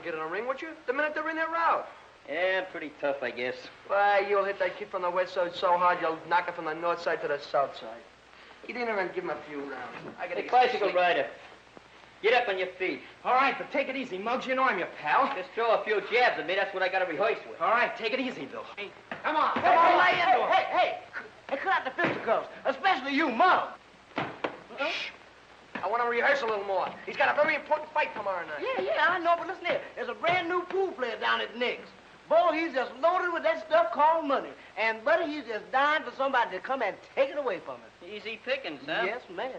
Get in a ring, would you? The minute they're in, they're out. Yeah, pretty tough, I guess. Why, you'll hit that kid from the west side so hard, you'll knock it from the north side to the south side. You didn't even give him a few rounds. I gotta get bicycle rider. Get up on your feet. All right, but take it easy, Muggs. You know I'm your pal. Just throw a few jabs at me. That's what I gotta rehearse with. All right, take it easy, Bill. Hey, come on, lay into him. Hey, cut out the fisticuffs, especially you, Muggs. Shh. I want to rehearse a little more. He's got a very important fight tomorrow night. Yeah, I know, but listen here. There's a brand new pool player down at Nick's. Boy, he's just loaded with that stuff called money. And, buddy, he's just dying for somebody to come and take it away from him. Easy pickings, huh? Yes, man.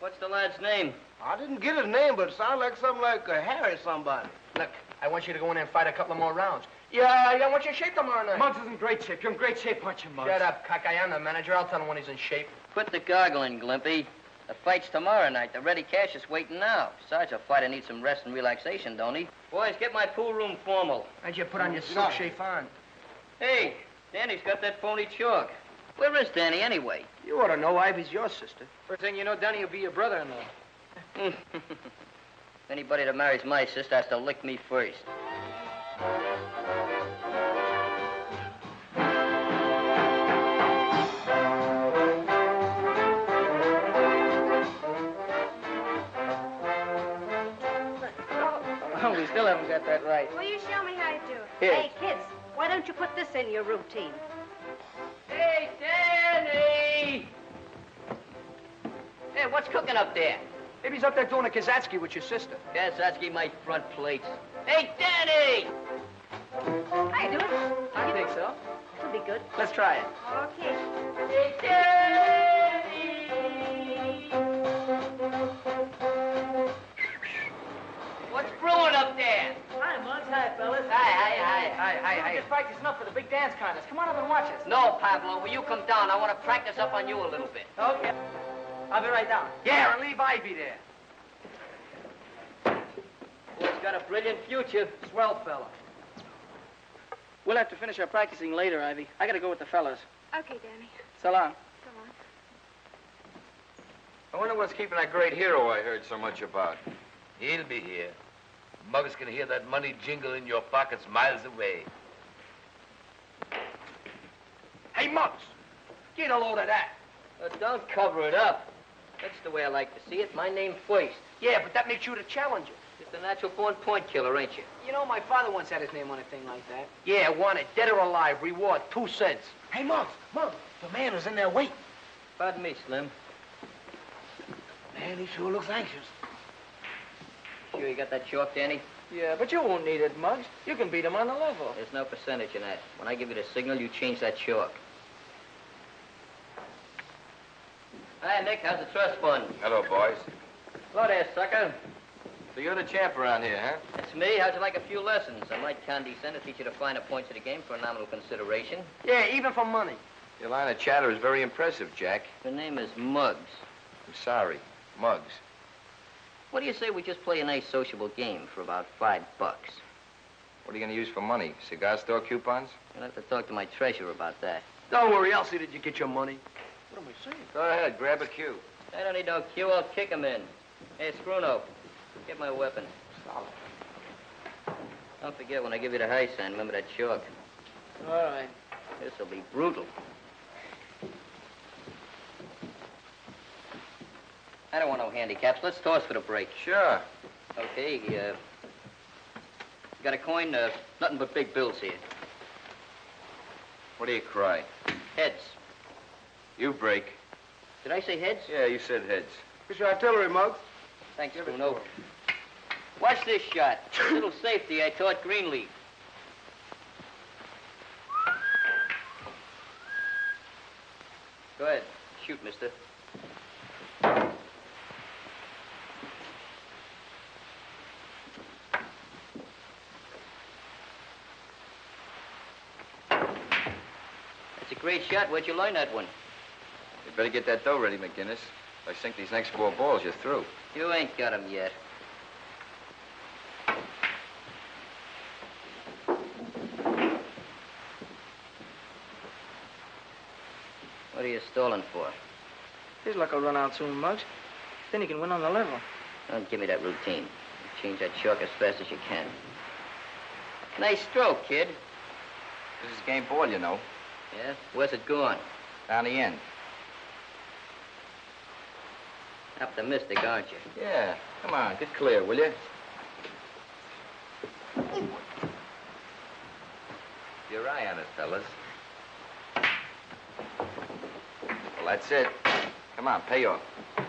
What's the lad's name? I didn't get his name, but it sounds like something like Harry somebody. Look, I want you to go in there and fight a couple of more rounds. Yeah, I want you in shape tomorrow night. Muggs is in great shape. You're in great shape, aren't you, Muggs? Shut up, cock. I am the manager. I'll tell him when he's in shape. Put the goggle in, Glimpy. The fight's tomorrow night. The ready cash is waiting now. Besides, a fighter needs some rest and relaxation, don't he? Boys, get my pool room formal. How'd you put on your silk chiffon? Hey, Danny's got that phony chalk. Where is Danny, anyway? You ought to know Ivy's your sister. First thing you know, Danny will be your brother-in-law. Anybody that marries my sister has to lick me first. Oh, we still haven't got that right. Will you show me how to do it? Here. Hey, kids, why don't you put this in your routine? Hey, Danny! Hey, what's cooking up there? Maybe he's up there doing a Kazatsky with your sister. Kazatsky, my front plates. Hey, Danny! How you doing? I think so. It'll be good. Let's try it. Okay. Hey, Danny! What's brewing up there? Hi, Muggs. Hi, fellas. Hi. We're just practicing up for the big dance contest. Come on up and watch us. No, Pablo, will you come down? I want to practice up on you a little bit. Okay. I'll be right down. Yeah, and leave Ivy there. Boy's got a brilliant future. Swell fella. We'll have to finish our practicing later, Ivy. I gotta go with the fellas. Okay, Danny. So long. Go on. I wonder what's keeping that great hero I heard so much about. He'll be here. Muggs can hear that money jingle in your pockets miles away. Hey, Muggs, get a load of that. Don't cover it up. That's the way I like to see it. My name first. Yeah, but that makes you the challenger. Just a natural-born point killer, ain't you? You know, my father once had his name on a thing like that. Yeah, want it. Dead or alive. Reward, 2 cents. Hey, Muggs, the man was in there waiting. Pardon me, Slim. Man, he sure looks anxious. Sure you got that chalk, Danny? Yeah, but you won't need it, Muggs. You can beat him on the level. There's no percentage in that. When I give you the signal, you change that chalk. Hi, Nick. How's the trust fund? Hello, boys. Hello there, sucker. So you're the champ around here, huh? That's me. How'd you like a few lessons? I might condescend to teach you the finer points of the game for a nominal consideration. Yeah, even for money. Your line of chatter is very impressive, Jack. The name is Muggs. I'm sorry. Muggs. What do you say we just play a nice sociable game for about $5? What are you going to use for money? Cigar store coupons? I'll have to talk to my treasurer about that. Don't worry, I'll see that you get your money. What am I saying? Go ahead, grab a cue. I don't need no cue. I'll kick him in. Hey, Scruno, Get my weapon. Don't forget, when I give you the high sign, remember that chalk. All right. This'll be brutal. I don't want no handicaps. Let's toss for the break. Sure. Okay, you got a coin? Nothing but big bills here. What do you cry? Heads. You break. Did I say heads? Yeah, you said heads. Here's your artillery, Muggs. Thanks, Bruno. Watch this shot. Little safety I taught Greenleaf. Go ahead. Shoot, mister. That's a great shot. Where'd you learn that one? You better get that dough ready, McGinnis. If I sink these next 4 balls, you're through. You ain't got 'em yet. What are you stalling for? His luck will run out soon, Muggs. Then he can win on the level. Don't give me that routine. Change that chalk as fast as you can. Nice stroke, kid. This is game ball, you know. Yeah? Where's it going? Down the end. Optimistic, aren't you? Yeah. Come on, get clear, will you? Your eye on it, fellas. Well, that's it. Come on, pay off.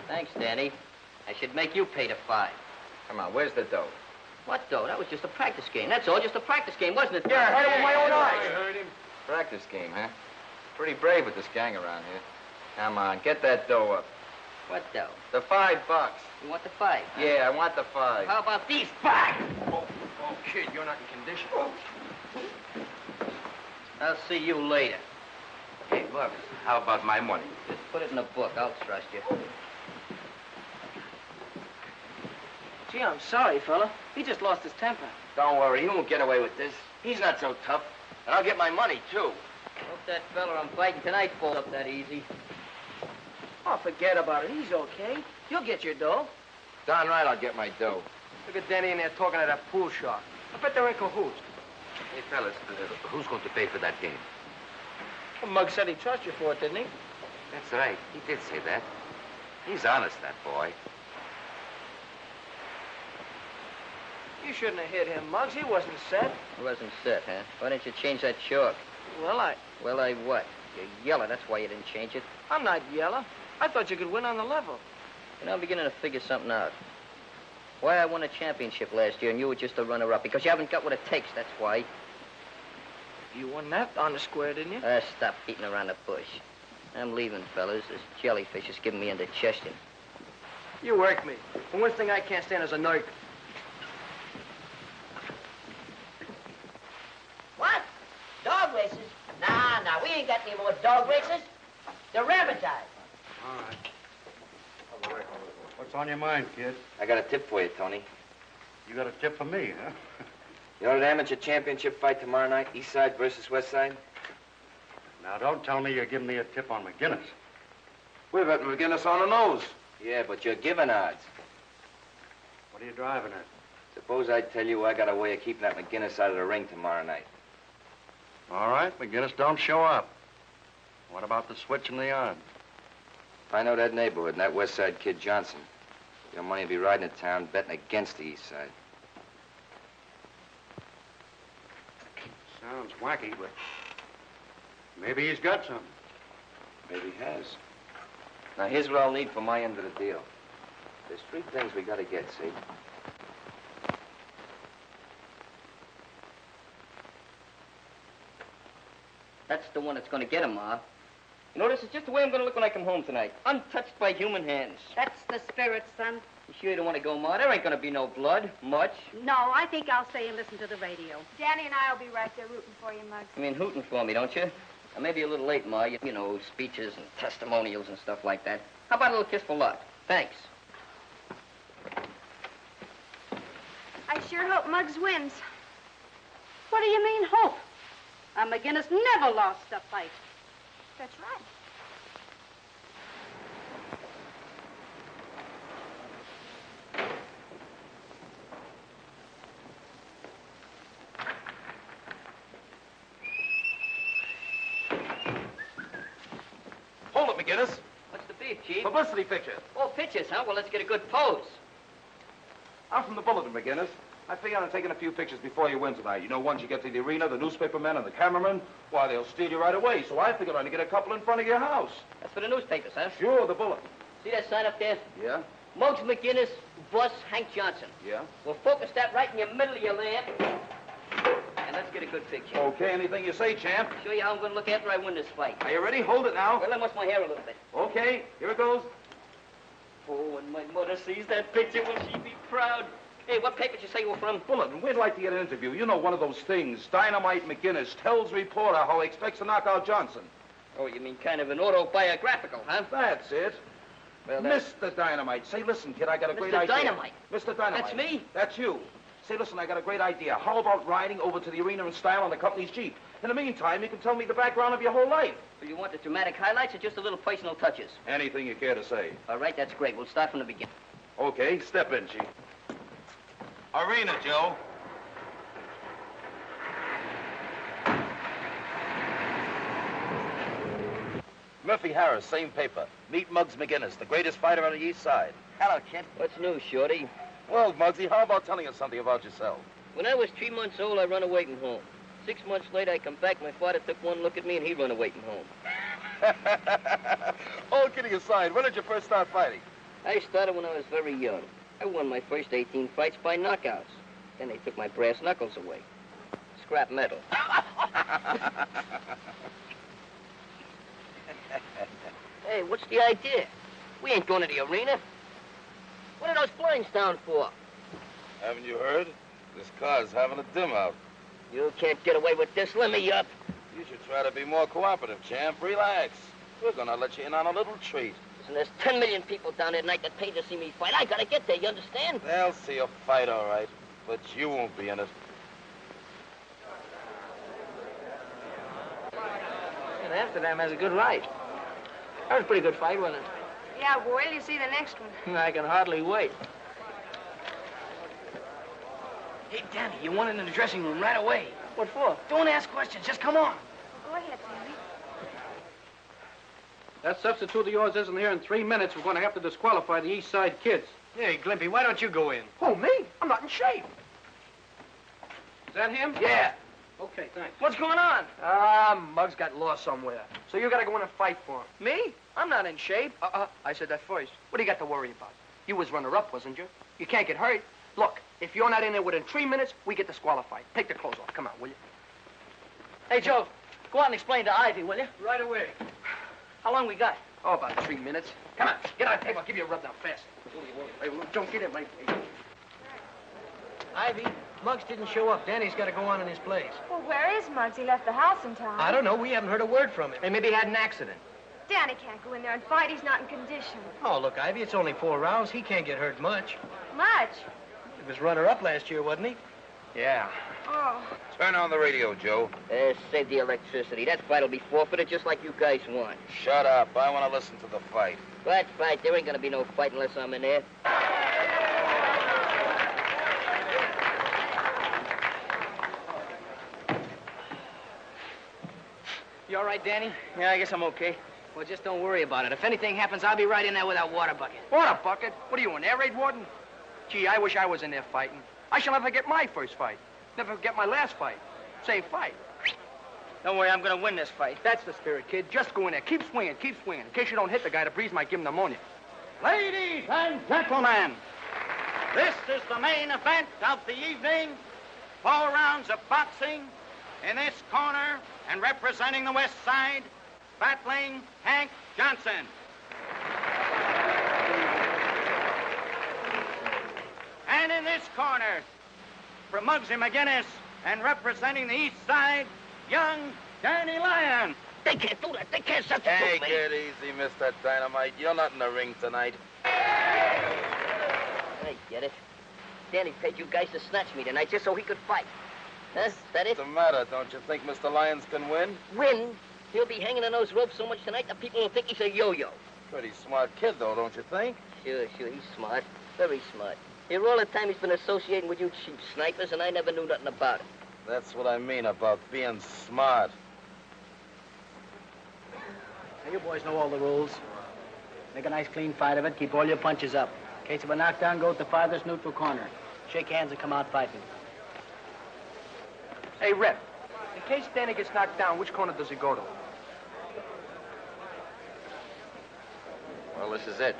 Thanks, Danny. I should make you pay the 5. Come on, where's the dough? What, though? That was just a practice game. That's all, just a practice game, wasn't it? Yeah, I heard it with my own eyes. I heard him. Practice game, huh? Pretty brave with this gang around here. Come on, get that dough up. What, though? The $5. You want the 5? Huh? Yeah, I want the 5. How about these 5? Oh, kid, you're not in condition. I'll see you later. Hey, look, how about my money? Just put it in a book. I'll trust you. Gee, I'm sorry, fella. He just lost his temper. Don't worry, he won't get away with this. He's not so tough. And I'll get my money, too. Hope that fella I'm fighting tonight falls up that easy. Oh, forget about it. He's okay. You'll get your dough. Darn right I'll get my dough. Look at Danny in there talking to that pool shark. I bet they're in cahoots. Hey, fellas, who's going to pay for that game? Well, Muggs said he trusts you for it, didn't he? That's right. He did say that. He's honest, that boy. You shouldn't have hit him, Muggs. He wasn't set. He wasn't set, huh? Why didn't you change that chalk? Well, Well, I what? You're yellow. That's why you didn't change it. I'm not yellow. I thought you could win on the level. You know, I'm beginning to figure something out. Why I won a championship last year and you were just a runner-up. Because you haven't got what it takes, that's why. You won that on the square, didn't you? Stop beating around the bush. I'm leaving, fellas. This jellyfish is giving me indigestion. You work me. The one thing I can't stand is a nerve. What? Dog races? Nah, we ain't got any more dog races. They're rabbitized. All right. What's on your mind, kid? I got a tip for you, Tony. You got a tip for me, huh? You know that amateur championship fight tomorrow night, East Side versus West Side? Now, don't tell me you're giving me a tip on McGinnis. We've got McGinnis on the nose. Yeah, but you're giving odds. What are you driving at? Suppose I tell you I got a way of keeping that McGinnis out of the ring tomorrow night. All right, McGinnis, don't show up. What about the switch in the yard? If I know that neighborhood and that West Side kid Johnson, your money will be riding to town betting against the East Side. Sounds wacky, but maybe he's got some. Maybe he has. Now, here's what I'll need for my end of the deal. There's 3 things we gotta get, see? That's the one that's going to get him, Ma. You know, this is just the way I'm going to look when I come home tonight. Untouched by human hands. That's the spirit, son. You sure you don't want to go, Ma? There ain't going to be no blood. Much. No, I think I'll stay and listen to the radio. Danny and I will be right there rooting for you, Muggs. You mean hooting for me, don't you? I may be a little late, Ma. You know, speeches and testimonials and stuff like that. How about a little kiss for luck? Thanks. I sure hope Muggs wins. What do you mean, hope? McGinnis never lost a fight. That's right. McGinnis. What's the beef, Chief? Publicity picture. Oh, pictures, huh? Well, let's get a good pose. I'm from the Bulletin, McGinnis. I figure on taking a few pictures before you win tonight. You know, once you get to the arena, the newspaper men and the cameramen, why, they'll steal you right away. So I figured I'd get a couple in front of your house. That's for the newspapers, huh? Sure, the Bulletin. See that sign up there? Yeah? Muggs McGinnis, boss Hank Johnson. Yeah? We'll focus that right in the middle of your lamp. And let's get a good picture. Okay, anything you say, champ. Show you how I'm going to look after I win this fight. Are you ready? Hold it now. Well, I must my hair a little bit. Okay, here it goes. Oh, when my mother sees that picture, will she be proud? Hey, what paper did you say you were from? Bulletin, we'd like to get an interview. You know, one of those things. Dynamite McGinnis tells reporter how he expects to knock out Johnson. Oh, you mean kind of an autobiographical, huh? That's it. Well, Mr. Dynamite. Say, listen, kid, I got a great Mr. idea. Dynamite? Mr. Dynamite. That's me? That's you. Say, listen, I got a great idea. How about riding over to the arena in style on the company's Jeep? In the meantime, you can tell me the background of your whole life. Do you want the dramatic highlights or just a little personal touches? Anything you care to say. All right, that's great. We'll start from the beginning. Okay, step in, Chief. Arena, Joe. Murphy Harris, same paper. Meet Muggs McGinnis, the greatest fighter on the East Side. Hello, kid. What's new, Shorty? Well, Muggsy, how about telling us something about yourself? When I was 3 months old, I run away from home. 6 months later, I come back. My father took one look at me, and he run away from home. All kidding aside, when did you first start fighting? I started when I was very young. I won my first 18 fights by knockouts. Then they took my brass knuckles away. Scrap metal. Hey, what's the idea? We ain't going to the arena. What are those blinds down for? Haven't you heard? This car's having a dim out. You can't get away with this. Let me up. You should try to be more cooperative, champ. Relax. We're gonna let you in on a little treat. Listen, there's 10 million people down there tonight that paid to see me fight. I gotta get there, you understand? They'll see you fight, all right. But you won't be in it. And Amsterdam has a good right. That was a pretty good fight, wasn't it? Yeah, well, wait till you see the next one. I can hardly wait. Hey, Danny, you want it in the dressing room right away. What for? Don't ask questions. Just come on. Go ahead, Sammy. That substitute of yours isn't here in 3 minutes. We're going to have to disqualify the East Side kids. Hey, Glimpy, why don't you go in? Who, me? I'm not in shape. Is that him? Yeah. Okay, thanks. What's going on? Muggs got lost somewhere. So you gotta go in and fight for him. Me? I'm not in shape. I said that first. What do you got to worry about? You was runner-up, wasn't you? You can't get hurt. Look, if you're not in there within 3 minutes, we get disqualified. Take the clothes off. Come on, will you? Hey, Joe, go out and explain to Ivy, will you? Right away. How long we got? Oh, about 3 minutes. Come on, get on the table. I'll give you a rub down fast. Hey, don't get in my face. Ivy, Muggs didn't show up. Danny's got to go on in his place. Well, where is Muggs? He left the house in time. I don't know. We haven't heard a word from him. Hey, maybe he had an accident. Danny can't go in there and fight. He's not in condition. Oh, look, Ivy, it's only 4 rounds. He can't get hurt much. Much? He was runner-up last year, wasn't he? Yeah. Oh. Turn on the radio, Joe. Save the electricity. That fight'll be forfeited just like you guys want. Shut up. I want to listen to the fight. What fight? There ain't gonna be no fight unless I'm in there. You all right, Danny? Yeah, I guess I'm okay. Well, just don't worry about it. If anything happens, I'll be right in there with that water bucket. Water bucket? What are you, an air raid warden? Gee, I wish I was in there fighting. I shall never get my first fight. Never get my last fight. Same fight. Don't worry, I'm going to win this fight. That's the spirit, kid. Just go in there. Keep swinging, keep swinging. In case you don't hit the guy, the breeze might give him pneumonia. Ladies and gentlemen, this is the main event of the evening. 4 rounds of boxing. In this corner and representing the West Side, battling Hank Johnson. And in this corner, from Muggsy McGinnis and representing the East Side, young Danny Lyon. They can't do that. They can't substitute Hey, me. get easy, Mr. Dynamite. You're not in the ring tonight. I get it. Danny paid you guys to snatch me tonight just so he could fight. Huh? Is that it? What's the matter? Don't you think Mr. Lyons can win? Win? He'll be hanging on those ropes so much tonight that people will think he's a yo-yo. Pretty smart kid, though, don't you think? Sure, he's smart. Very smart. Here all the time he's been associating with you cheap snipers, and I never knew nothing about it. That's what I mean about being smart. Now, you boys know all the rules. Make a nice clean fight of it. Keep all your punches up. In case of a knockdown, go to the farthest neutral corner. Shake hands and come out fighting. Hey, Rep, in case Danny gets knocked down, which corner does he go to? Well, this is it.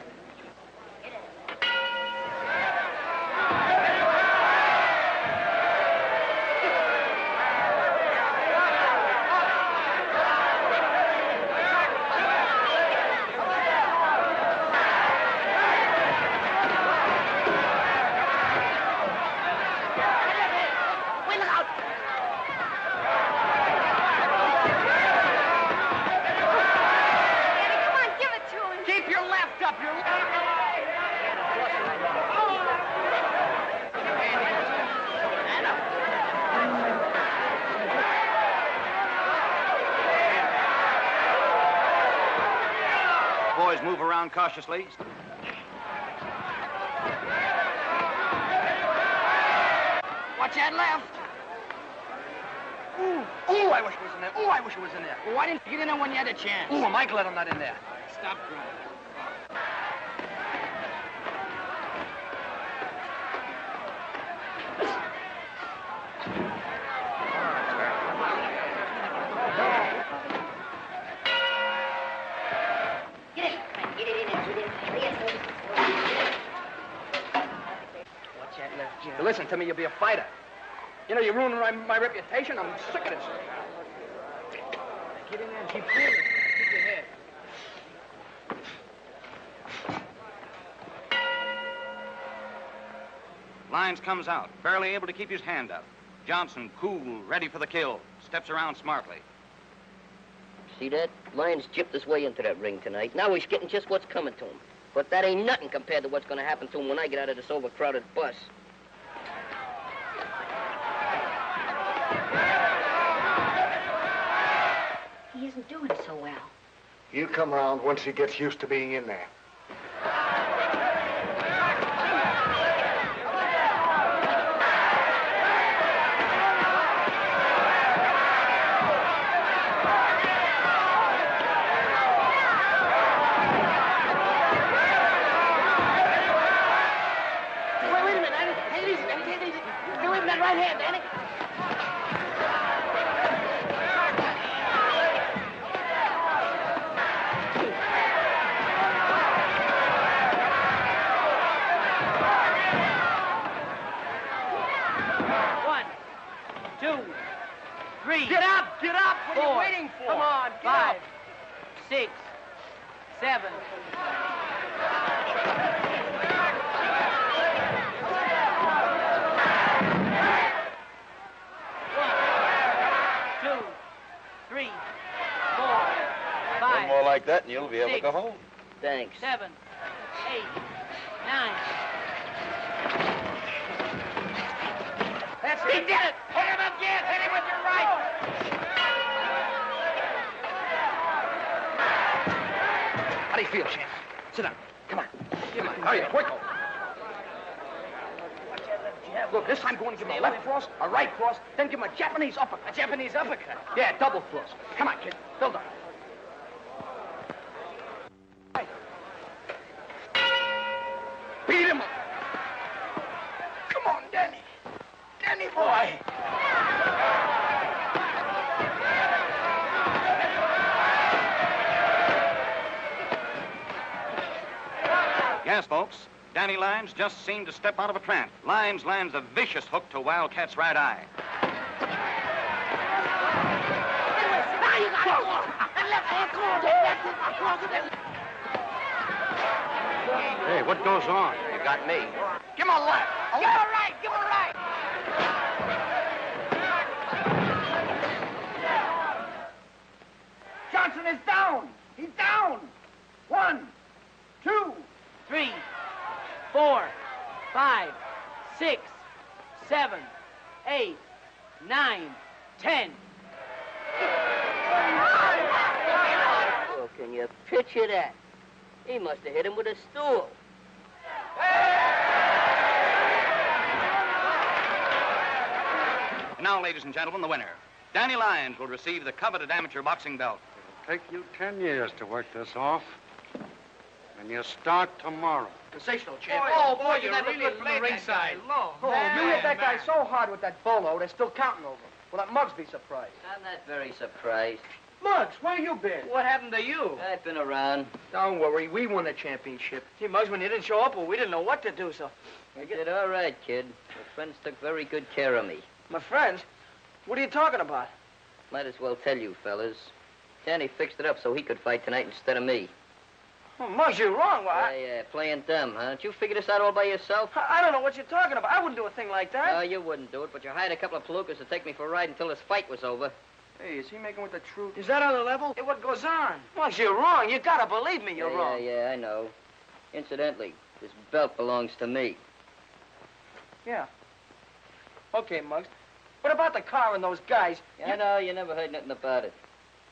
Boys, move around cautiously. Watch that left. Ooh, I wish it was in there. Ooh, I wish it was in there. Well, why didn't you get in there when you had a chance? Ooh, am I glad I'm not in there. Stop crying. You listen to me, you'll be a fighter. You know, you're ruining my reputation. I'm sick of this. Get in there and keep cool. Keep your head. Lyons comes out, barely able to keep his hand up. Johnson, cool, ready for the kill. Steps around smartly. See that? Lyons gypped his way into that ring tonight. Now he's getting just what's coming to him. But that ain't nothing compared to what's going to happen to him when I get out of this overcrowded bus. He isn't doing so well. He'll come around once he gets used to being in there. Wait a minute, Danny. Take it easy, Danny. Take it easy. Stay away from that right hand, Danny. Get up! Get up! What are you 4, waiting for? Come on, get 5, up. 6, 7. 1, 2, 3, 4, 5. One more like that and you'll be able to 6, go home. Thanks. 7, 8, 9. That's it. He did it! Hit him again! Hit him with your right! How do you feel, champ? Sit down. Come on. Come on. Hurry up, quick. Look, this time go and give him a left cross, a right cross, then give him a Japanese uppercut. A Japanese uppercut. Yeah, double cross. Come on, kid. Build up. Right. Beat him up. Come on, Danny. Danny boy. Yes, folks. Danny Lyons just seemed to step out of a trance. Lyons lands a vicious hook to Wildcat's right eye. Hey, what goes on? You got me. Give him a left. Give him a right. Give him a right. Johnson is down. He's down. 1, 2. 3, 4, 5, 6, 7, 8, 9, 10. Oh, can you picture that? He must have hit him with a stool. And now, ladies and gentlemen, the winner. Danny Lyons will receive the coveted amateur boxing belt. take you 10 years to work this off. And you start tomorrow. Sensational, champ. Boy, you never really from the ringside. You hit that guy so hard with that bolo, they're still counting over. Will that Muggs be surprised? I'm not very surprised. Muggs, where you been? What happened to you? I've been around. Don't worry, we won the championship. Gee, Muggs, when you didn't show up, well, we didn't know what to do, so... You did all right, kid. My friends took very good care of me. My friends? What are you talking about? Might as well tell you, fellas. Danny fixed it up so he could fight tonight instead of me. Oh, Muggs, you're wrong. Well, Yeah, playing dumb, huh? Did you figure this out all by yourself? I don't know what you're talking about. I wouldn't do a thing like that. No, you wouldn't do it, but you hired a couple of palookas to take me for a ride until this fight was over. Hey, is he making with the truth? Is that on the level? Hey, what goes on? Muggs, you're wrong. You gotta believe me, you're wrong. Yeah, I know. Incidentally, this belt belongs to me. Yeah. Okay, Muggs. What about the car and those guys? I know, you never heard nothing about it.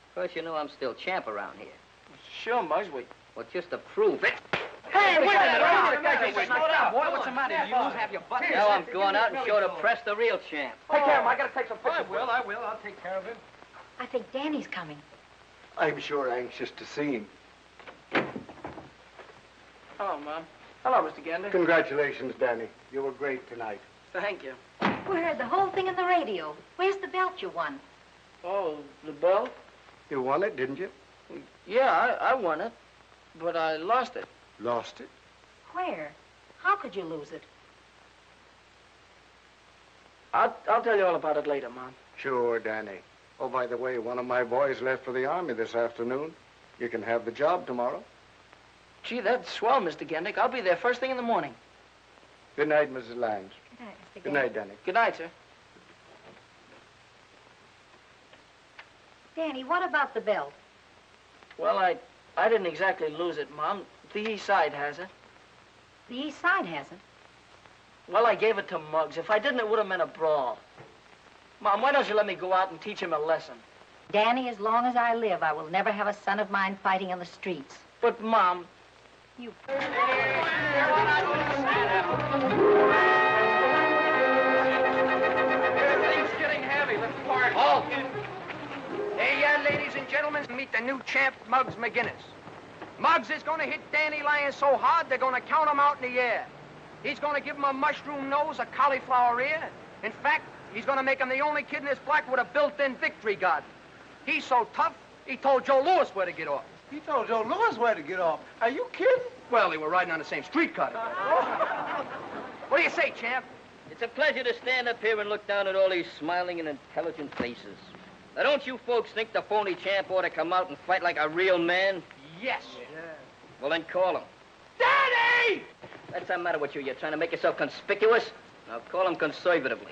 Of course, you know I'm still champ around here. Sure, Muggs, we... Well, just to prove it. Hey, wait a minute! Slow down, boy. What's the matter? You have your butt. Now I'm going out and show the press the real champ. Take care of him. I gotta take some pictures. I will. I'll take care of him. I think Danny's coming. I'm sure anxious to see him. Hello, Mom. Hello, Mr. Gander. Congratulations, Danny. You were great tonight. Thank you. We heard the whole thing in the radio. Where's the belt you won? Oh, the belt? You won it, didn't you? Yeah, I won it. But I lost it. Lost it? Where? How could you lose it? I'll tell you all about it later, Mom. Sure, Danny. Oh, by the way, one of my boys left for the Army this afternoon. You can have the job tomorrow. Gee, that's swell, Mr. Gendick. I'll be there first thing in the morning. Good night, Mrs. Lange. Good night, Mr. Good night, Danny. Good night, sir. Danny, what about the belt? Well, I didn't exactly lose it, Mom. The east side has it. The east side hasn't. Well, I gave it to Muggs. If I didn't, it would have meant a brawl. Mom, why don't you let me go out and teach him a lesson? Danny, as long as I live, I will never have a son of mine fighting in the streets. But, Mom... You... Everything's getting heavy. Let's park. Halt! Hey, ladies and gentlemen, meet the new champ, Muggs McGinnis. Muggs is going to hit Danny Lyons so hard, they're going to count him out in the air. He's going to give him a mushroom nose, a cauliflower ear. In fact, he's going to make him the only kid in this block with a built-in victory garden. He's so tough, he told Joe Louis where to get off. He told Joe Louis where to get off. Are you kidding? Well, they were riding on the same streetcar. What do you say, champ? It's a pleasure to stand up here and look down at all these smiling and intelligent faces. Now, don't you folks think the phony champ ought to come out and fight like a real man? Yes. Well, then call him. Danny! What's the matter with you? You're trying to make yourself conspicuous? Now, call him conservatively.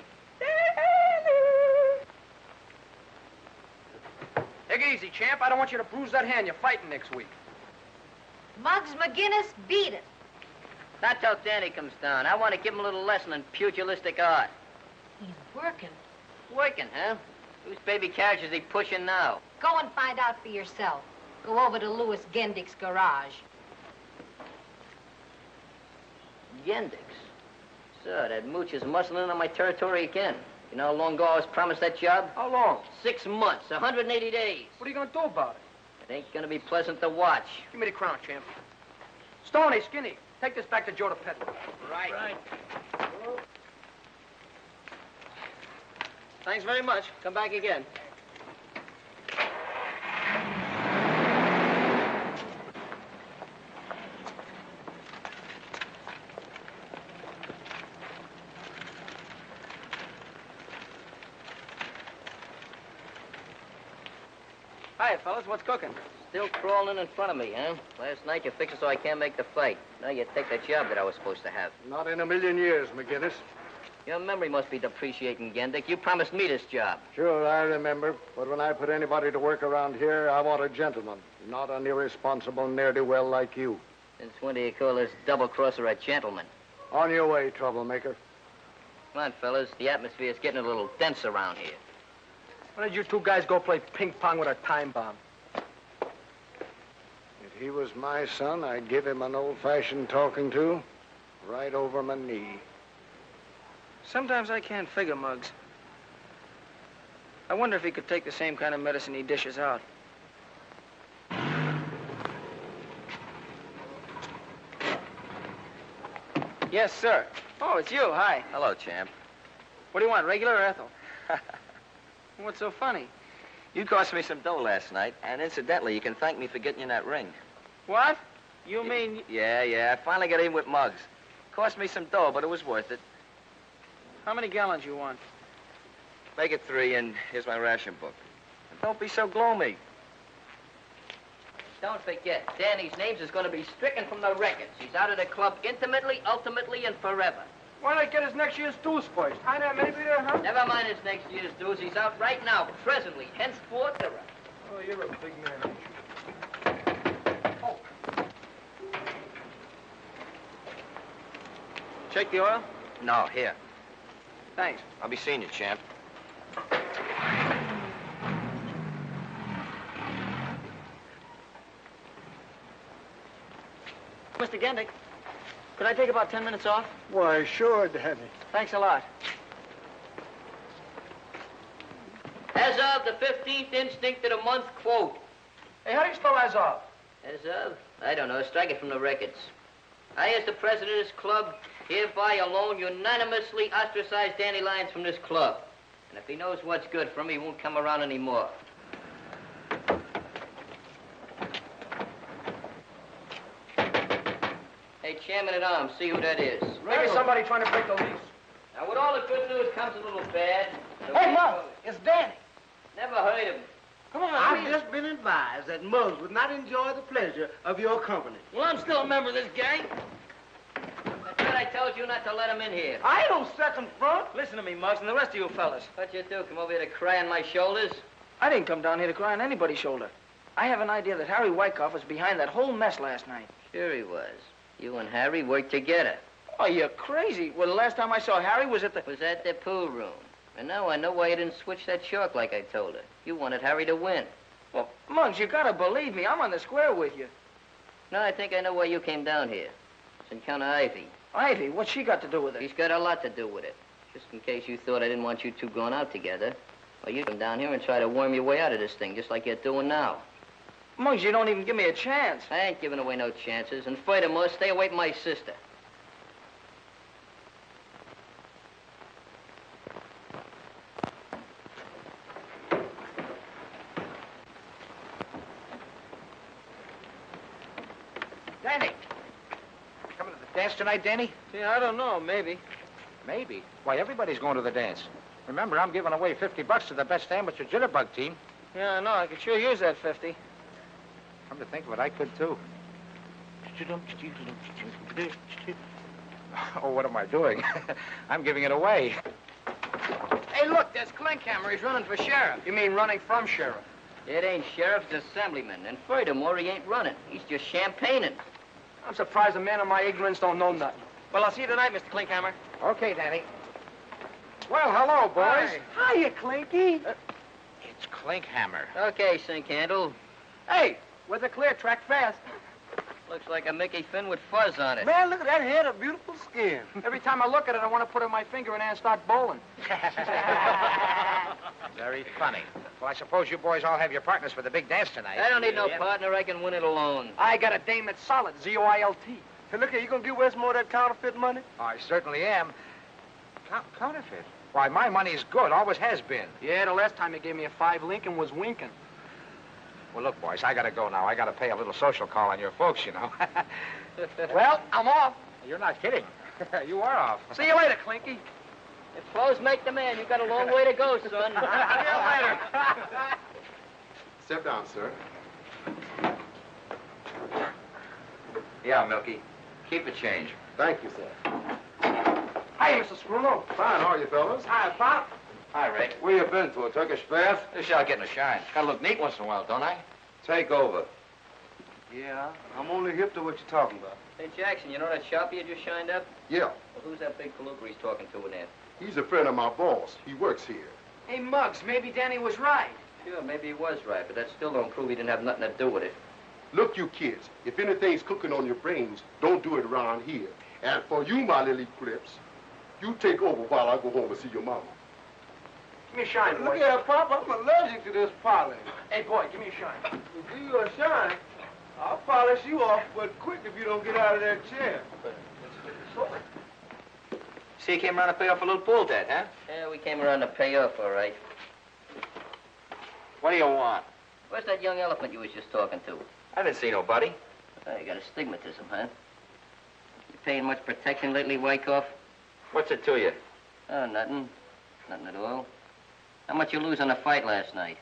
Take it easy, champ. I don't want you to bruise that hand you're fighting next week. Muggs McGinnis, beat it. Not till Danny comes down. I want to give him a little lesson in pugilistic art. He's working. Working, huh? Whose baby carriage is he pushing now? Go and find out for yourself. Go over to Louis Gendick's garage. Yendix. So, that mooch is muscling in on my territory again. You know how long ago I was promised that job? How long? 6 months, 180 days. What are you going to do about it? It ain't gonna be pleasant to watch. Give me the crown, champ. Stoney, Skinny, take this back to Joe the Peddler. Right. Thanks very much. Come back again. Hi, fellas. What's cooking? Still crawling in front of me, huh? Last night you fixed it so I can't make the fight. Now you take the job that I was supposed to have. Not in a million years, McGinnis. Your memory must be depreciating, Gendick. You promised me this job. Sure, I remember. But when I put anybody to work around here, I want a gentleman, not an irresponsible ne'er-do-well like you. Since when do you call this double-crosser a gentleman? On your way, troublemaker. Come on, fellas. The atmosphere is getting a little dense around here. Why don't you two guys go play ping pong with a time bomb? If he was my son, I'd give him an old-fashioned talking to right over my knee. Sometimes I can't figure, Muggs. I wonder if he could take the same kind of medicine he dishes out. Yes, sir. Oh, it's you. Hi. Hello, champ. What do you want, regular or Ethel? What's so funny? You cost me some dough last night, and incidentally, you can thank me for getting you that ring. What? You mean... Yeah. I finally got in with Muggs. Cost me some dough, but it was worth it. How many gallons you want? Make it 3, and here's my ration book. And don't be so gloomy. Don't forget, Danny's names is going to be stricken from the records. He's out of the club intimately, ultimately, and forever. Why don't I get his next year's dues first? I know, maybe there, huh? Never mind his next year's dues. He's out right now, presently, henceforth, the rest. Oh, you're a big man, ain't you? Oh. Check the oil? No, here. Thanks. I'll be seeing you, champ. Mr. Gendick, could I take about 10 minutes off? Why, sure, Danny. Thanks a lot. As of the 15th instinct of the month, quote. Hey, how do you spell as of? As of? I don't know. Strike it from the records. I, as the president of this club, hereby alone unanimously ostracize Danny Lyons from this club. And if he knows what's good for him, he won't come around anymore. Hey, Chairman-at-Arms, see who that is. Maybe somebody trying to break the lease. Now, with all the good news comes a little bad. So Hey, Muggs, it's Danny. Never heard of him. Come on, I've just been advised that Muggs would not enjoy the pleasure of your company. Well, I'm still a member of this gang. I thought I told you not to let him in here. I don't second front. Listen to me, Muggs, and the rest of you fellas. What'd you do, come over here to cry on my shoulders? I didn't come down here to cry on anybody's shoulder. I have an idea that Harry Wycoff was behind that whole mess last night. Sure he was. You and Harry worked together. Oh, you're crazy. Well, the last time I saw Harry was at the... Was at the pool room. And now I know why you didn't switch that shark like I told her. You wanted Harry to win. Well, Muggs, you gotta believe me. I'm on the square with you. No, I think I know why you came down here. It's Encounter Ivy. Ivy? What's she got to do with it? She's got a lot to do with it. Just in case you thought I didn't want you two going out together. Well, you come down here and try to worm your way out of this thing, just like you're doing now. Muggs, you don't even give me a chance. I ain't giving away no chances. And furthermore, stay away from my sister. Danny! Coming to the dance tonight, Danny? Yeah, I don't know. Maybe. Maybe. Why, everybody's going to the dance. Remember, I'm giving away $50 to the best amateur jitterbug team. Yeah, I know. I could sure use that 50. Come to think of it, I could, too. Oh, what am I doing? I'm giving it away. Hey, look, there's Klinkhammer. He's running for sheriff. You mean running from sheriff? It ain't sheriff, it's assemblyman. And furthermore, he ain't running. He's just champagning. I'm surprised a man of my ignorance don't know nothing. Well, I'll see you tonight, Mr. Klinkhammer. Okay, Danny. Well, hello, boys. Hiya, Clinky. It's Klinkhammer. Okay, Sink Handle. Hey, we're the clear track fast. Looks like a Mickey Finn with fuzz on it. Man, look at that head of beautiful skin. Every time I look at it, I want to put in my finger and start bowling. Very funny. Well, I suppose you boys all have your partners for the big dance tonight. I don't need no partner. I can win it alone. I got a dame that's solid, Z-O-I-L-T. Hey, look here, you gonna give Westmore that counterfeit money? I certainly am. Counterfeit? Why, my money's good. Always has been. Yeah, the last time you gave me a 5 Lincoln was winking. Well, look, boys, I gotta go now. I gotta pay a little social call on your folks, you know. Well, I'm off. You're not kidding. You are off. See you later, Clinky. If clothes make the man, you got a long way to go, son. See you later. Step down, sir. Yeah, Milky. Keep the change. Thank you, sir. Hi, Mr. Scruno. Fine, how are you, fellas? Hi, Pop. Hi, Ray. Where you been, to a Turkish bath? This out getting a shine. Gotta look neat once in a while, don't I? Take over. Yeah, I'm only hip to what you're talking about. Hey, Jackson, you know that shop you just shined up? Yeah, Well, who's that big palooper he's talking to in there? he's a friend of my boss. He works here. Hey, Muggs, maybe Danny was right. Sure, maybe he was right, but that still don't prove he didn't have nothing to do with it. Look, you kids, if anything's cooking on your brains, don't do it around here. And for you, my little clips, you take over while I go home and see your mama. Give me a shine, boy. Look here, Pop, I'm allergic to this polish. Hey, boy, give me a shine. To give you a shine, I'll polish you off, but quick if you don't get out of that chair. So, see you came around to pay off a little pool debt, huh? Yeah, we came around to pay off, all right. What do you want? Where's that young elephant you was just talking to? I didn't see nobody. Oh, you got astigmatism, huh? You paying much protection lately, Wycoff? What's it to you? Oh, nothing. Nothing at all. How much you lose on the fight last night?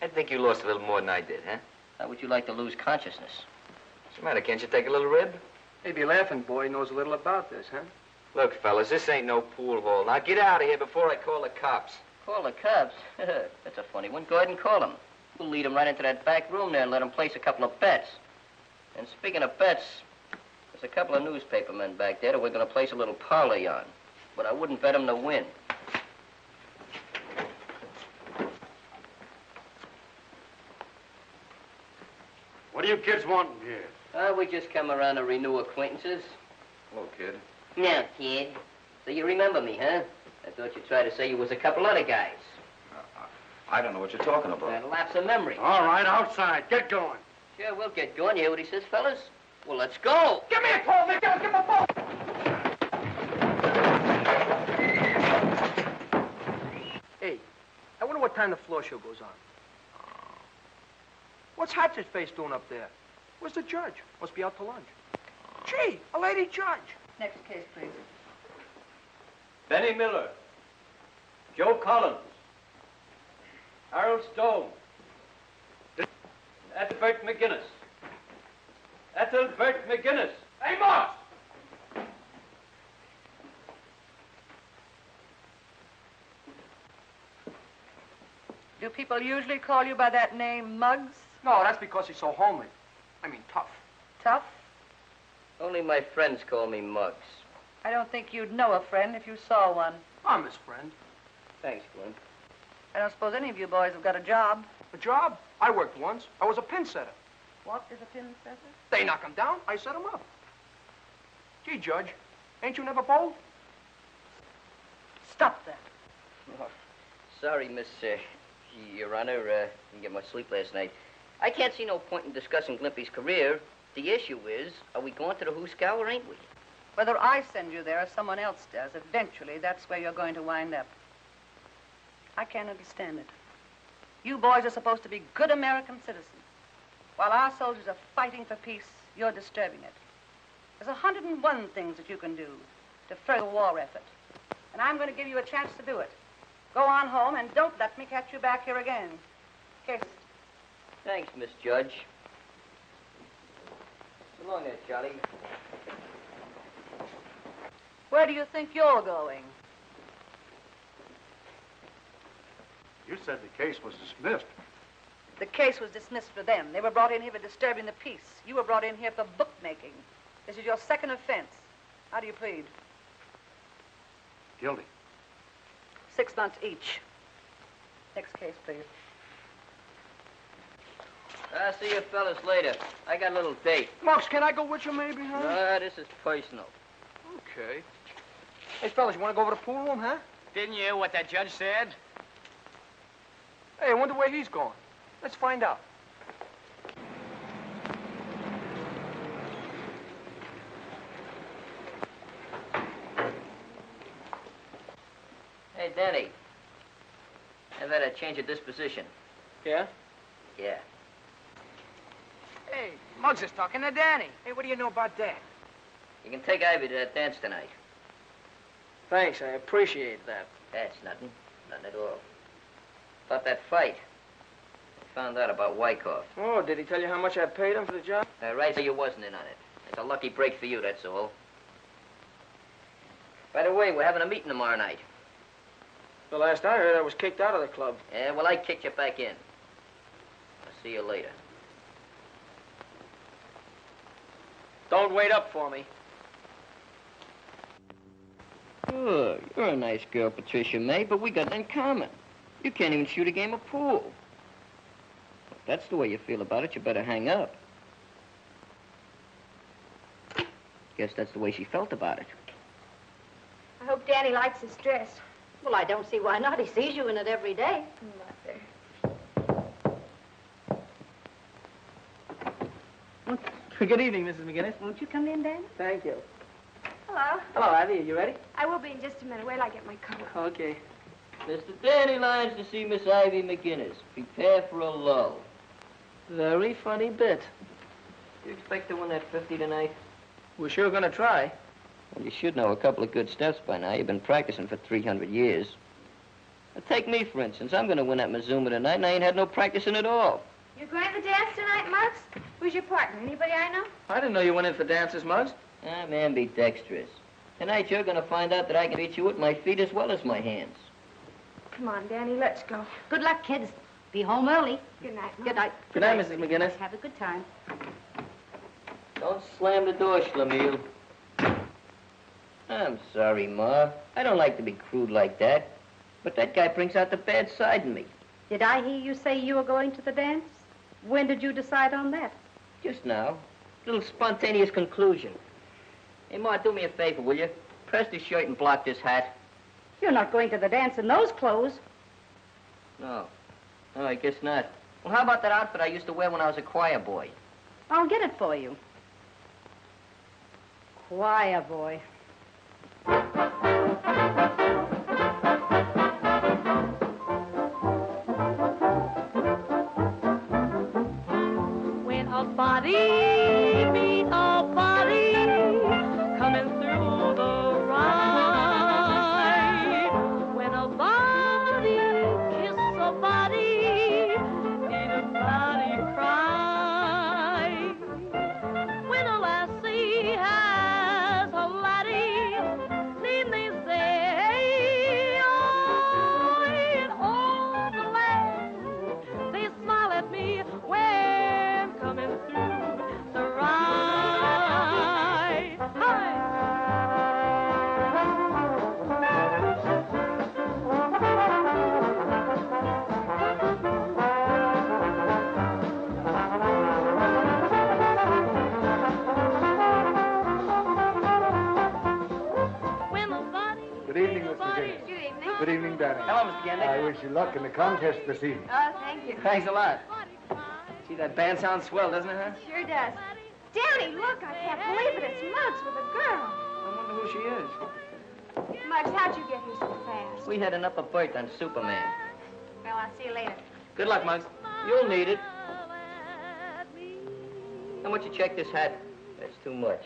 I think you lost a little more than I did, huh? How would you like to lose consciousness? What's the matter? Can't you take a little rib? Maybe Laughing Boy knows a little about this, huh? Look, fellas, this ain't no pool hall. Now get out of here before I call the cops. Call the cops? That's a funny one. Go ahead and call them. We'll lead them right into that back room there and let them place a couple of bets. And speaking of bets, there's a couple of newspaper men back there that we're going to place a little parlay on. But I wouldn't bet them to win. What do you kids want in here? We just come around to renew acquaintances. Hello, kid. Now, kid. So you remember me, huh? I thought you'd try to say you was a couple other guys. I don't know what you're talking about. That lapse of memory. All right, outside. Get going. Sure, we'll get going. You hear what he says, fellas? Well, let's go. Give me a call, McGinnis. Give me a phone. Hey, I wonder what time the floor show goes on. What's Hatchet's face doing up there? Where's the judge? Must be out to lunch. Gee, a lady judge. Next case, please. Benny Miller. Joe Collins. Harold Stone. Ethelbert McGinnis. Ethelbert McGinnis. Hey, Moss! Do people usually call you by that name, Muggs? No, that's because he's so homely. I mean, tough. Tough? Only my friends call me Muggs. I don't think you'd know a friend if you saw one. I'm his friend. Thanks, Gwen. I don't suppose any of you boys have got a job. A job? I worked once. I was a pin setter. What is a pin setter? They knock him down, I set him up. Gee, Judge, ain't you never bowled? Stop that. Oh, sorry, Miss, Your Honor, didn't get much sleep last night. I can't see no point in discussing Glimpy's career. The issue is, are we going to the Hooskow or ain't we? Whether I send you there or someone else does, eventually that's where you're going to wind up. I can't understand it. You boys are supposed to be good American citizens. While our soldiers are fighting for peace, you're disturbing it. There's 101 things that you can do to further the war effort. And I'm going to give you a chance to do it. Go on home and don't let me catch you back here again. Case. Thanks, Miss Judge. So long there, Charlie. Where do you think you're going? You said the case was dismissed. The case was dismissed for them. They were brought in here for disturbing the peace. You were brought in here for bookmaking. This is your second offense. How do you plead? Guilty. 6 months each. Next case, please. I'll see you fellas later. I got a little date. Muggs, can I go with you maybe, huh? No, this is personal. Okay. Hey, fellas, you want to go over to the pool room, huh? Didn't you hear what that judge said? Hey, I wonder where he's going. Let's find out. Hey, Danny. I've had a change of disposition. Yeah? Yeah. Hey, Muggs is talking to Danny. Hey, what do you know about that? You can take Ivy to that dance tonight. Thanks, I appreciate that. That's nothing. Nothing at all. About that fight. I found out about Wycoff. Oh, did he tell you how much I paid him for the job? Right, so you wasn't in on it. It's a lucky break for you, that's all. By the way, we're having a meeting tomorrow night. The last I heard, I was kicked out of the club. Yeah, well, I kicked you back in. I'll see you later. Don't wait up for me. Oh, you're a nice girl, Patricia May, but we got that in common. You can't even shoot a game of pool. If that's the way you feel about it, you better hang up. Guess that's the way she felt about it. I hope Danny likes his dress. Well, I don't see why not. He sees you in it every day. Good evening, Mrs. McGinnis. Won't you come in, Danny? Thank you. Hello. Hello, Ivy. Are you ready? I will be in just a minute. Wait till I get my coat. Okay. Mr. Dandelions to see Miss Ivy McGinnis. Prepare for a lull. Very funny bit. You expect to win that 50 tonight? We're sure gonna try. Well, you should know a couple of good steps by now. You've been practicing for 300 years. Now, take me, for instance. I'm gonna win that Mazuma tonight, and I ain't had no practicing at all. You're going to the dance tonight, Muggs? Who's your partner? Anybody I know? I didn't know you went in for dances, Muggs. I'm ambidextrous. Tonight you're gonna find out that I can beat you with my feet as well as my hands. Come on, Danny, let's go. Good luck, kids. Be home early. Good night, Mom. Good night. Good night, Mrs. McGinnis. Have a good time. Don't slam the door, Schlemiel. I'm sorry, Ma. I don't like to be crude like that. But that guy brings out the bad side in me. Did I hear you say you were going to the dance? When did you decide on that? Just now. Little spontaneous conclusion. Hey, Ma, do me a favor, will you? Press this shirt and block this hat. You're not going to the dance in those clothes. No. No, I guess not. Well, how about that outfit I used to wear when I was a choir boy? I'll get it for you. Choir boy. When a body meets a body coming through the ride, when a body kiss a body, need a body cry, when a lassie has a laddie, need they say, oh, in all the land, they smile at me when coming through the ride. Hi. Good evening, Mr. McGinnis. Good evening. Good evening, Danny. Hello, Mr. Gandy. I wish you luck in the contest this evening. Oh, thank you. Thanks a lot. Gee, that band sounds swell, doesn't it, huh? Sure does. Danny, look, I can't believe it. It's Muggs with a girl. I wonder who she is. Muggs, how'd you get here so fast? We had an upper berth on Superman. Well, I'll see you later. Good luck, Muggs. You'll need it. How much you check this hat? That's too much.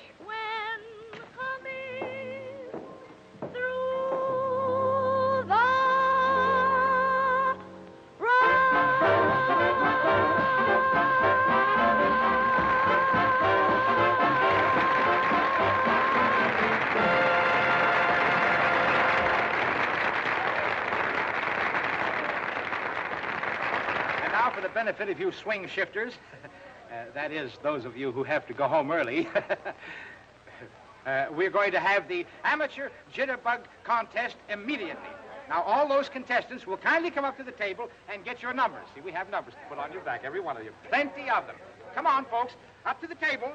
And now for the benefit of you swing shifters, that is, those of you who have to go home early, we're going to have the amateur jitterbug contest immediately. Now, all those contestants will kindly come up to the table and get your numbers. See, we have numbers to put on your back, every one of you. Plenty of them. Come on, folks, up to the table.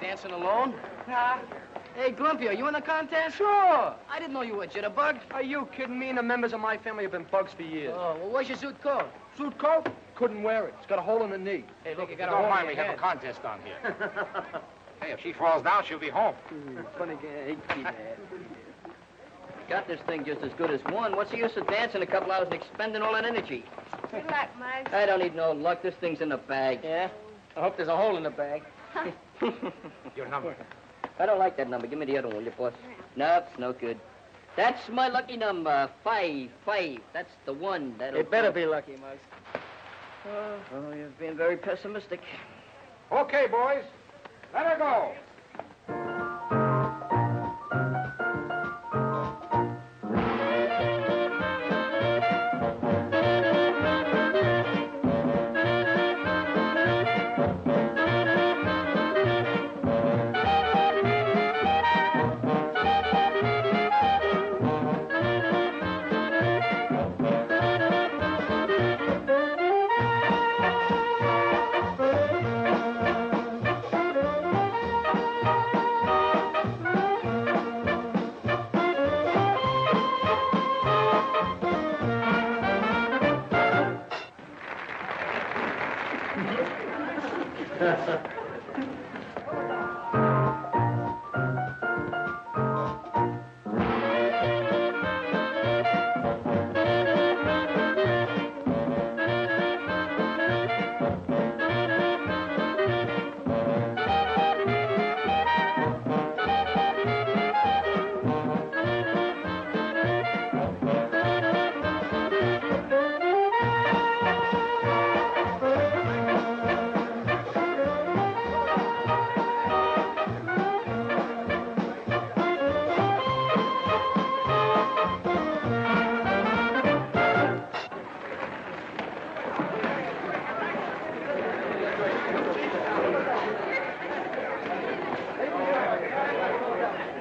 Dancing alone? Nah. Hey, Glumpy, are you in the contest? Sure. I didn't know you were a jitterbug. Are you kidding me? And the members of my family have been bugs for years. Oh, well, where's your suit coat? Suit coat? Couldn't wear it. It's got a hole in the knee. Hey, look, you If got you a don't hole mind, in we your have a head. contest on here. Hey, if she falls down, she'll be home. Funny guy. Hate to see that. Got this thing just as good as won. What's the use of dancing a couple hours and expending all that energy? Good luck, Muggs. I don't need no luck. This thing's in the bag. Yeah? I hope there's a hole in the bag. Your number. I don't like that number. Give me the other one, will you, boss? Nope, it's no good. That's my lucky number. 5. That's the one. That'll It better do. be lucky, Muggs. Oh, you're being very pessimistic. Okay, boys, let her go.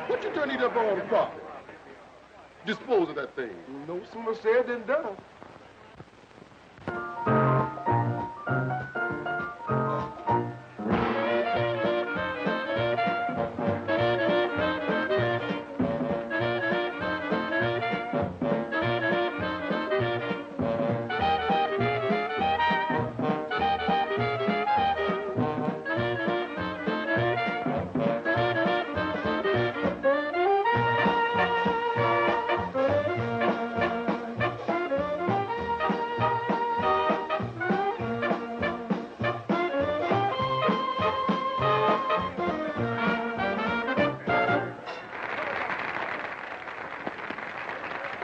What you turning up all the carpet? Dispose of that thing. No sooner said than done.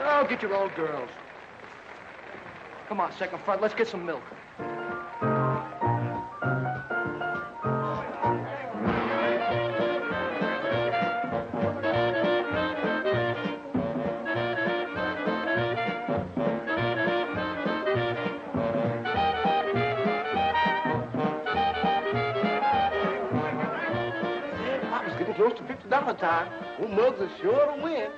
Oh, get your own girls. Come on, second front, let's get some milk. I was getting close to $50 time. Well, Muggs is sure to win.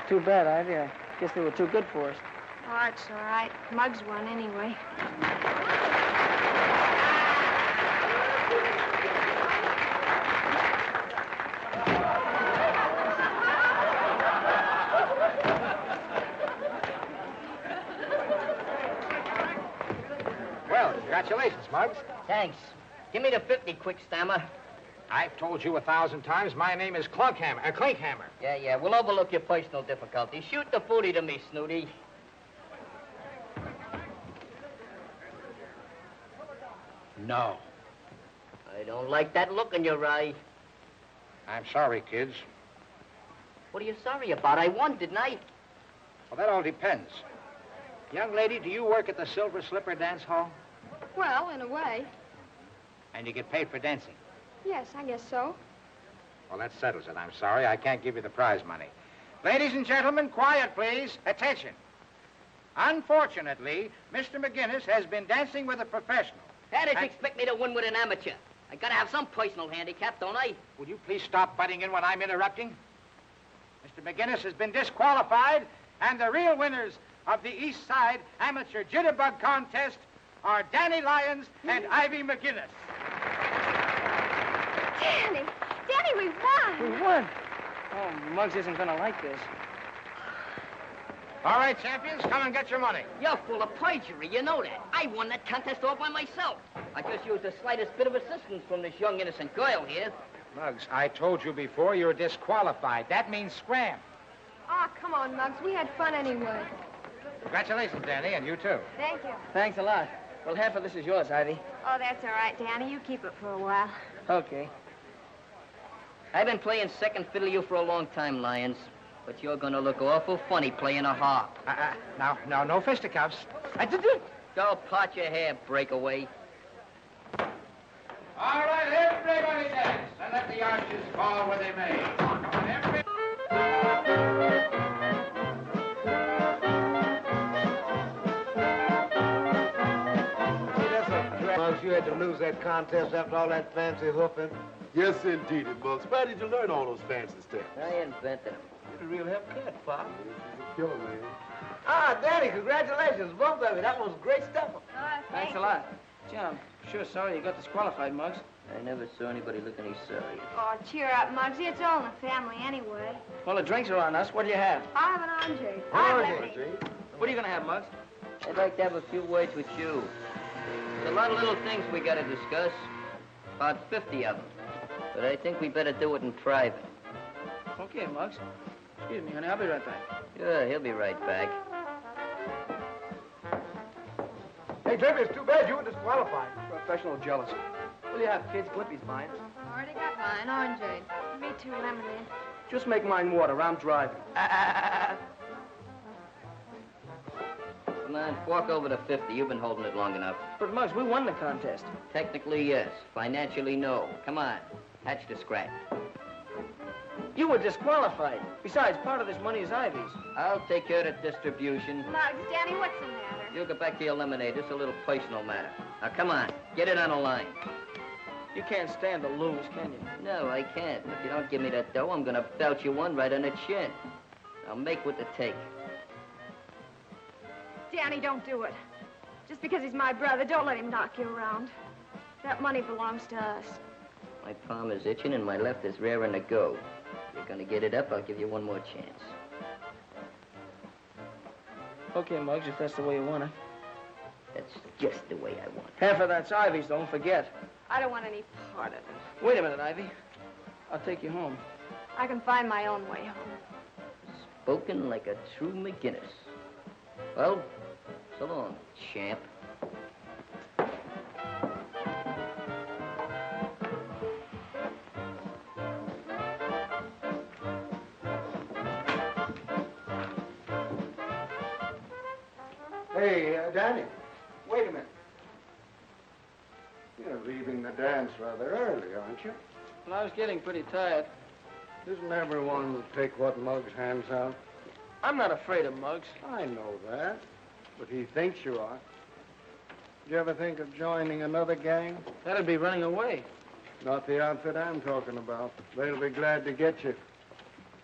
Too bad, Ivy. I guess they were too good for us. Oh, it's all right. Muggs won anyway. Well, congratulations, Muggs. Thanks. Give me the 50, quick stammer. I've told you 1,000 times my name is Klinkhammer. Yeah, we'll overlook your personal difficulties. Shoot the 40 to me, Snooty. No. I don't like that look in your eye. I'm sorry, kids. What are you sorry about? I won, didn't I? Well, that all depends. Young lady, do you work at the Silver Slipper Dance Hall? Well, in a way. And you get paid for dancing? Yes, I guess so. Well, that settles it. I'm sorry. I can't give you the prize money. Ladies and gentlemen, quiet, please. Attention. Unfortunately, Mr. McGinnis has been dancing with a professional. How did you expect me to win with an amateur? I gotta have some personal handicap, don't I? Will you please stop butting in when I'm interrupting? Mr. McGinnis has been disqualified, and the real winners of the East Side Amateur Jitterbug Contest are Danny Lyons and Ivy McGinnis. Danny! Danny, we won! We won? Oh, Muggs isn't going to like this. All right, champions, come and get your money. You're full of perjury, you know that. I won that contest all by myself. I just used the slightest bit of assistance from this young, innocent girl here. Muggs, I told you before you're disqualified. That means scram. Oh, come on, Muggs. We had fun anyway. Congratulations, Danny, and you too. Thank you. Thanks a lot. Well, half of this is yours, Ivy. Oh, that's all right, Danny. You keep it for a while. Okay. I've been playing second fiddle to you for a long time, Lyons. But you're gonna look awful funny playing a harp. Now, no fisticuffs. Go part your hair, breakaway. All right, everybody dance, and let the archers fall where they may. Come on, everybody. Muggs, you had to lose that contest after all that fancy hoofing. Yes, indeed, Muggs. Where did you learn all those fancy steps? I invented them. You're a real hep cut, Pop. Killer, man. Ah, Danny, congratulations, both of you. That was great stuff. Thanks a lot. Gee, I'm sure sorry you got disqualified, Muggs. I never saw anybody look any sorry. Oh, cheer up, Muggsy. It's all in the family anyway. Well, the drinks are on us. What do you have? I have an orange. What are you going to have, Muggs? I'd like to have a few words with you. There's a lot of little things we got to discuss. About 50 of them. But I think we better do it in private. Okay, Muggs. Excuse me, honey. I'll be right back. Sure, he'll be right back. Hey, Jimmy, it's too bad you were disqualified. Professional jealousy. What do you have, kids? Clippy's mine. Already got mine, orange. Me too, lemonade. Just make mine water. I'm driving. Come on, fork over to 50. You've been holding it long enough. But, Muggs, we won the contest. Technically, yes. Financially, no. Come on. Hatch the scratch. You were disqualified. Besides, part of this money is Ivy's. I'll take care of the distribution. Muggs, Danny, what's the matter? You'll get back to your lemonade. It's a little personal matter. Now, come on. Get it on the line. You can't stand to lose, can you? No, I can't. If you don't give me that dough, I'm gonna belt you one right on the chin. I'll make with the take. Danny, don't do it. Just because he's my brother, don't let him knock you around. That money belongs to us. My palm is itching and my left is raring to go. If you're gonna get it up, I'll give you one more chance. Okay, Muggs, if that's the way you want it. That's just the way I want it. Half of that's Ivy's, don't forget. I don't want any part of it. Wait a minute, Ivy. I'll take you home. I can find my own way home. Spoken like a true McGinnis. Well, so long, champ. Hey, Danny, wait a minute. You're leaving the dance rather early, aren't you? Well, I was getting pretty tired. Isn't everyone take what Muggs hands out? I'm not afraid of Muggs. I know that, but he thinks you are. Did you ever think of joining another gang? That'd be running away. Not the outfit I'm talking about. They'll be glad to get you.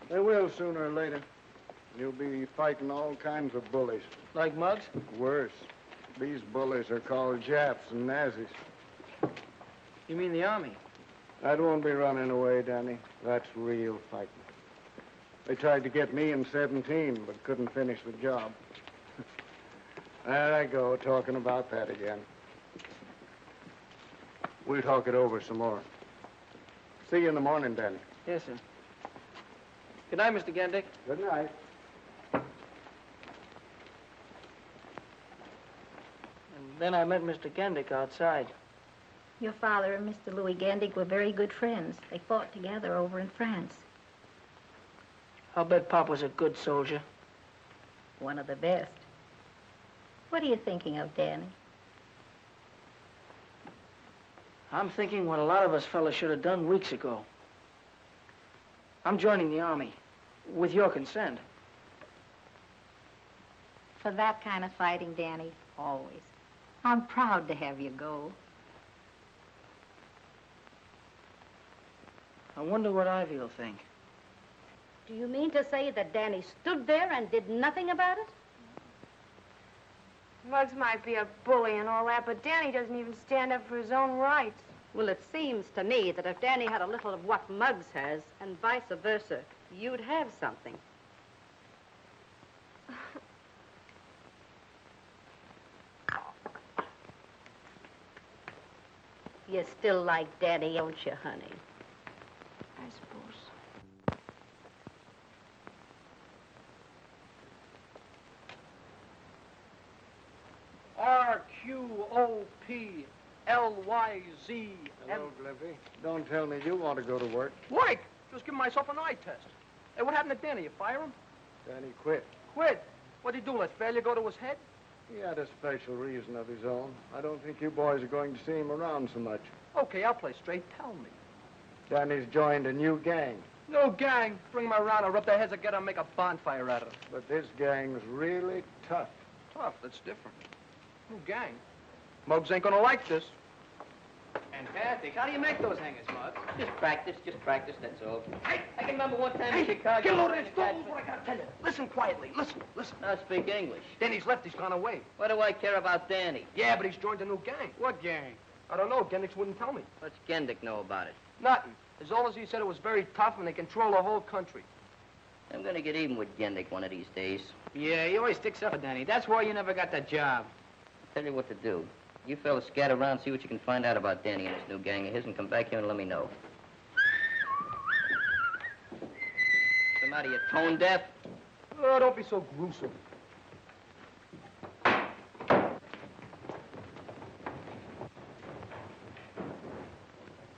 They will sooner or later. You'll be fighting all kinds of bullies. Like Muggs? Worse. These bullies are called Japs and Nazis. You mean the Army? That won't be running away, Danny. That's real fighting. They tried to get me in 17, but couldn't finish the job. There I go, talking about that again. We'll talk it over some more. See you in the morning, Danny. Yes, sir. Good night, Mr. Gendick. Good night. And then I met Mr. Gendick outside. Your father and Mr. Louis Gandick were very good friends. They fought together over in France. I'll bet Pop was a good soldier. One of the best. What are you thinking of, Danny? I'm thinking what a lot of us fellas should have done weeks ago. I'm joining the Army, with your consent. For that kind of fighting, Danny, always. I'm proud to have you go. I wonder what Ivy'll think. Do you mean to say that Danny stood there and did nothing about it? Muggs might be a bully and all that, but Danny doesn't even stand up for his own rights. Well, it seems to me that if Danny had a little of what Muggs has, and vice versa, you'd have something. You still like Daddy, don't you, honey? I suppose. RQO L-Y-Z. Hello, Glimpy. Don't tell me you want to go to work. Work? Just giving myself an eye test. Hey, what happened to Danny? You fire him? Danny quit. Quit? What'd he do? Let failure go to his head? He had a special reason of his own. I don't think you boys are going to see him around so much. Okay, I'll play straight. Tell me. Danny's joined a new gang. No gang. Bring them around. I'll rub their heads together and make a bonfire out of them. But this gang's really tough. Tough? That's different. New gang. Muggs ain't gonna like this. Fantastic. How do you make those hangers, Muggs? Just practice, that's all. Hey, I can remember one time in Chicago... Get low this. Don't move what I gotta tell you. Listen quietly. Listen. Now speak English. Danny's left. He's gone away. What do I care about Danny? Yeah, but he's joined a new gang. What gang? I don't know. Gendix wouldn't tell me. What's Gendick know about it? Nothing. As all as he said it was very tough and they control the whole country. I'm gonna get even with Gendick one of these days. Yeah, he always sticks up for Danny. That's why you never got that job. Tell you what to do. You fellas scatter around, see what you can find out about Danny and his new gang of his, and come back here and let me know. What's the matter, you tone deaf? Oh, don't be so gruesome.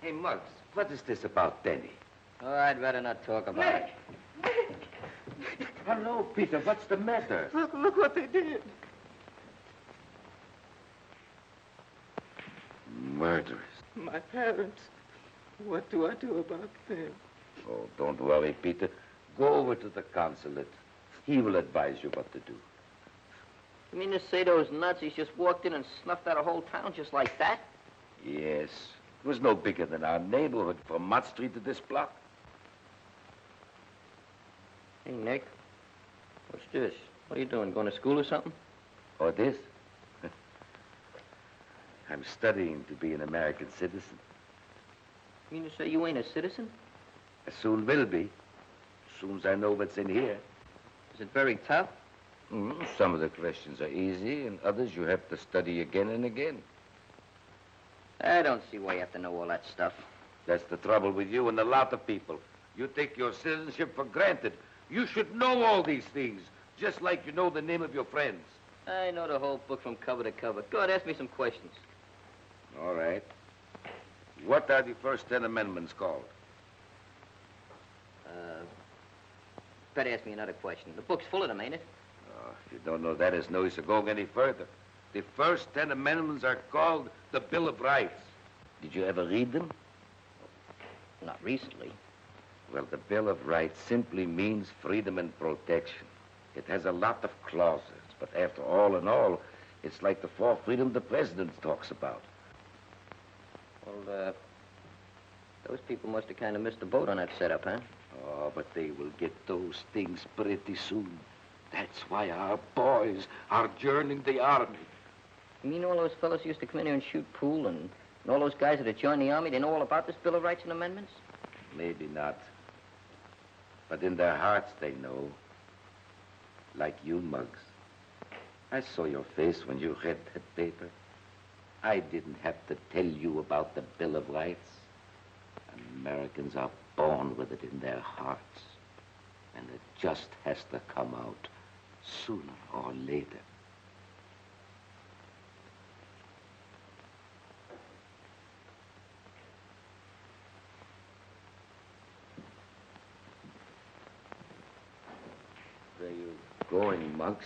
Hey, Muggs, what is this about Danny? Oh, I'd rather not talk about it. Hello, Peter. What's the matter? Look what they did. Murderers. My parents. What do I do about them? Oh, don't worry, Peter. Go over to the consulate. He will advise you what to do. You mean to say those Nazis just walked in and snuffed out a whole town just like that? Yes. It was no bigger than our neighborhood from Mott Street to this block. Hey, Nick. What's this? What are you doing? Going to school or something? Or this? I'm studying to be an American citizen. You mean to say you ain't a citizen? I soon will be. As soon as I know what's in here. Is it very tough? Some of the questions are easy, and others you have to study again and again. I don't see why you have to know all that stuff. That's the trouble with you and a lot of people. You take your citizenship for granted. You should know all these things, just like you know the name of your friends. I know the whole book from cover to cover. Go ahead, ask me some questions. All right. What are the first 10 amendments called? Better ask me another question. The book's full of them, ain't it? Oh, if you don't know that, it's no use of going any further. The first 10 amendments are called the Bill of Rights. Did you ever read them? Not recently. Well, the Bill of Rights simply means freedom and protection. It has a lot of clauses, but after all in all, it's like the fourth freedom the president talks about. Well, those people must have kind of missed the boat on that setup, huh? Oh, but they will get those things pretty soon. That's why our boys are joining the army. You mean all those fellas who used to come in here and shoot pool and all those guys that had joined the army, they know all about this Bill of Rights and Amendments? Maybe not. But in their hearts, they know. Like you, Muggs. I saw your face when you read that paper. I didn't have to tell you about the Bill of Rights. Americans are born with it in their hearts. And it just has to come out sooner or later. Where you going, Muggs?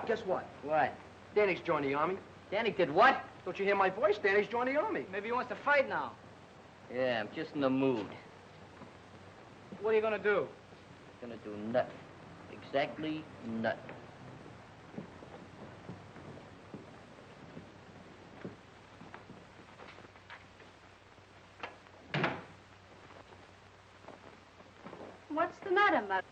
Guess what? What? Danny's joined the army. Danny did what? Don't you hear my voice? Danny's joined the army. Maybe he wants to fight now. Yeah, I'm just in the mood. What are you gonna do? Gonna do nothing. Exactly nothing. What's the matter, Mother?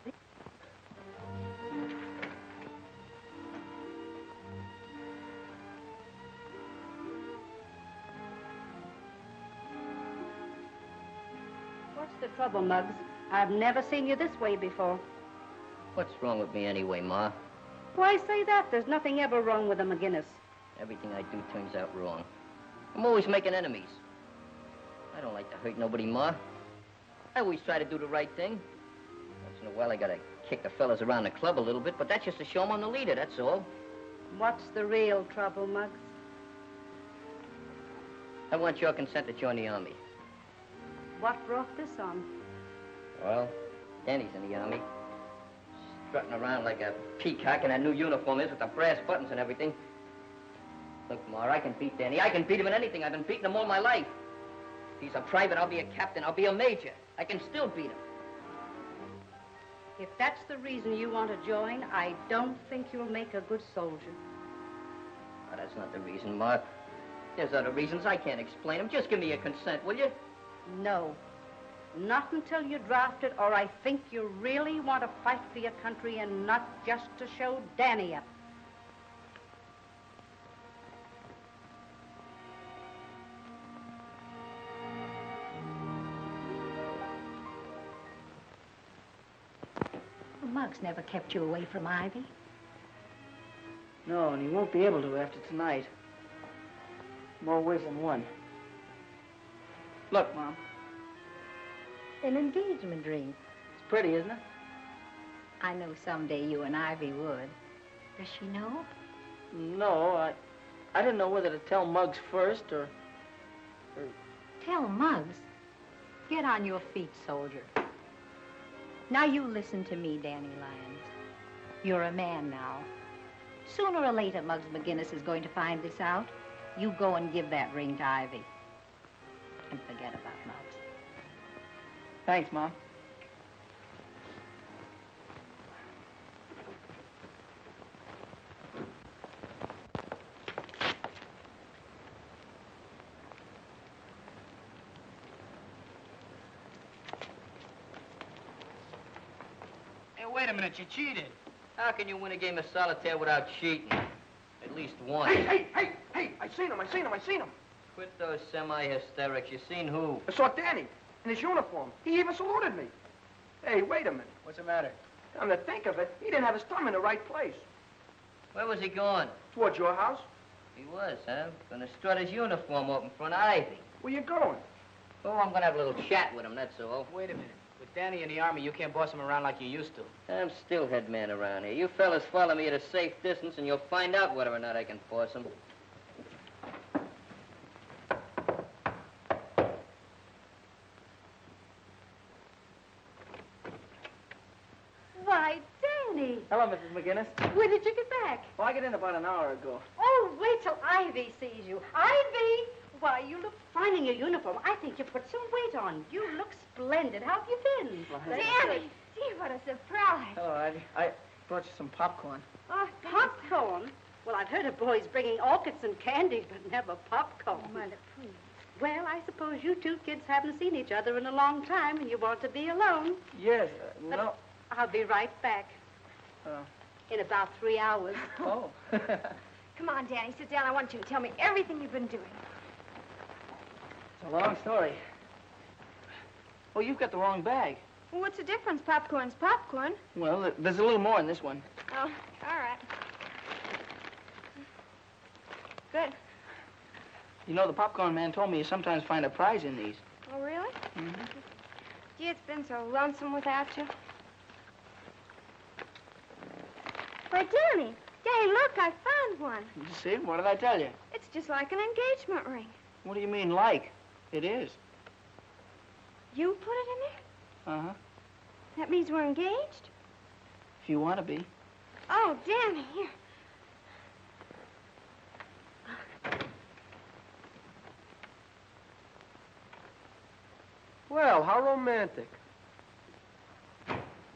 What's the trouble, Muggs? I've never seen you this way before. What's wrong with me anyway, Ma? Why say that? There's nothing ever wrong with a McGinnis. Everything I do turns out wrong. I'm always making enemies. I don't like to hurt nobody, Ma. I always try to do the right thing. Once in a while, I gotta kick the fellas around the club a little bit, but that's just to show 'em I'm the leader, that's all. What's the real trouble, Muggs? I want your consent to join the Army. What brought this on? Well, Danny's in the Army. Strutting around like a peacock in that new uniform is with the brass buttons and everything. Look, Ma, I can beat Danny. I can beat him in anything. I've been beating him all my life. If he's a private, I'll be a captain. I'll be a major. I can still beat him. If that's the reason you want to join, I don't think you'll make a good soldier. Oh, that's not the reason, Ma. There's other reasons. I can't explain them. Just give me your consent, will you? No. Not until you're drafted, or I think you really want to fight for your country and not just to show Danny up. Muggs never kept you away from Ivy. No, and he won't be able to after tonight. More ways than one. Look, Mom. An engagement ring. It's pretty, isn't it? I know someday you and Ivy would. Does she know? No, I didn't know whether to tell Muggs first or... Tell Muggs. Get on your feet, soldier. Now you listen to me, Danny Lyons. You're a man now. Sooner or later, Muggs McGinnis is going to find this out. You go and give that ring to Ivy. And forget about Muggs. Thanks, Mom. Hey, wait a minute, you cheated. How can you win a game of solitaire without cheating? At least once. Hey! I seen him. Quit those semi-hysterics. You seen who? I saw Danny in his uniform. He even saluted me. Hey, wait a minute. What's the matter? Come to think of it, he didn't have his thumb in the right place. Where was he going? Towards your house. He was, huh? Gonna strut his uniform up in front of Ivy. Where you going? Oh, I'm gonna have a little chat with him, that's all. Wait a minute. With Danny in the Army, you can't boss him around like you used to. I'm still head man around here. You fellas follow me at a safe distance and you'll find out whether or not I can force him. Why, Danny. Hello, Mrs. McGinnis. When did you get back? Well, I got in about an hour ago. Oh, wait till Ivy sees you. Ivy! Why, you look fine in your uniform. I think you put some weight on. You look splendid. How have you been? Danny! Gee, what a surprise. Hello, Ivy. I brought you some popcorn. Oh, popcorn? Well, I've heard of boys bringing orchids and candy, but never popcorn. Mother, please. Well, I suppose you two kids haven't seen each other in a long time, and you want to be alone. Yes, But no. I'll be right back. In about 3 hours. Oh. Come on, Danny, sit down. I want you to tell me everything you've been doing. It's a long story. Oh, you've got the wrong bag. Well, what's the difference? Popcorn's popcorn. Well, there's a little more in this one. Oh, all right. Good. You know, the popcorn man told me you sometimes find a prize in these. Oh, really? Mm-hmm. Gee, it's been so lonesome without you. Why, Danny, look, I found one. You see? What did I tell you? It's just like an engagement ring. What do you mean, like? It is. You put it in there? Uh-huh. That means we're engaged? If you want to be. Oh, Danny, here. Well, how romantic.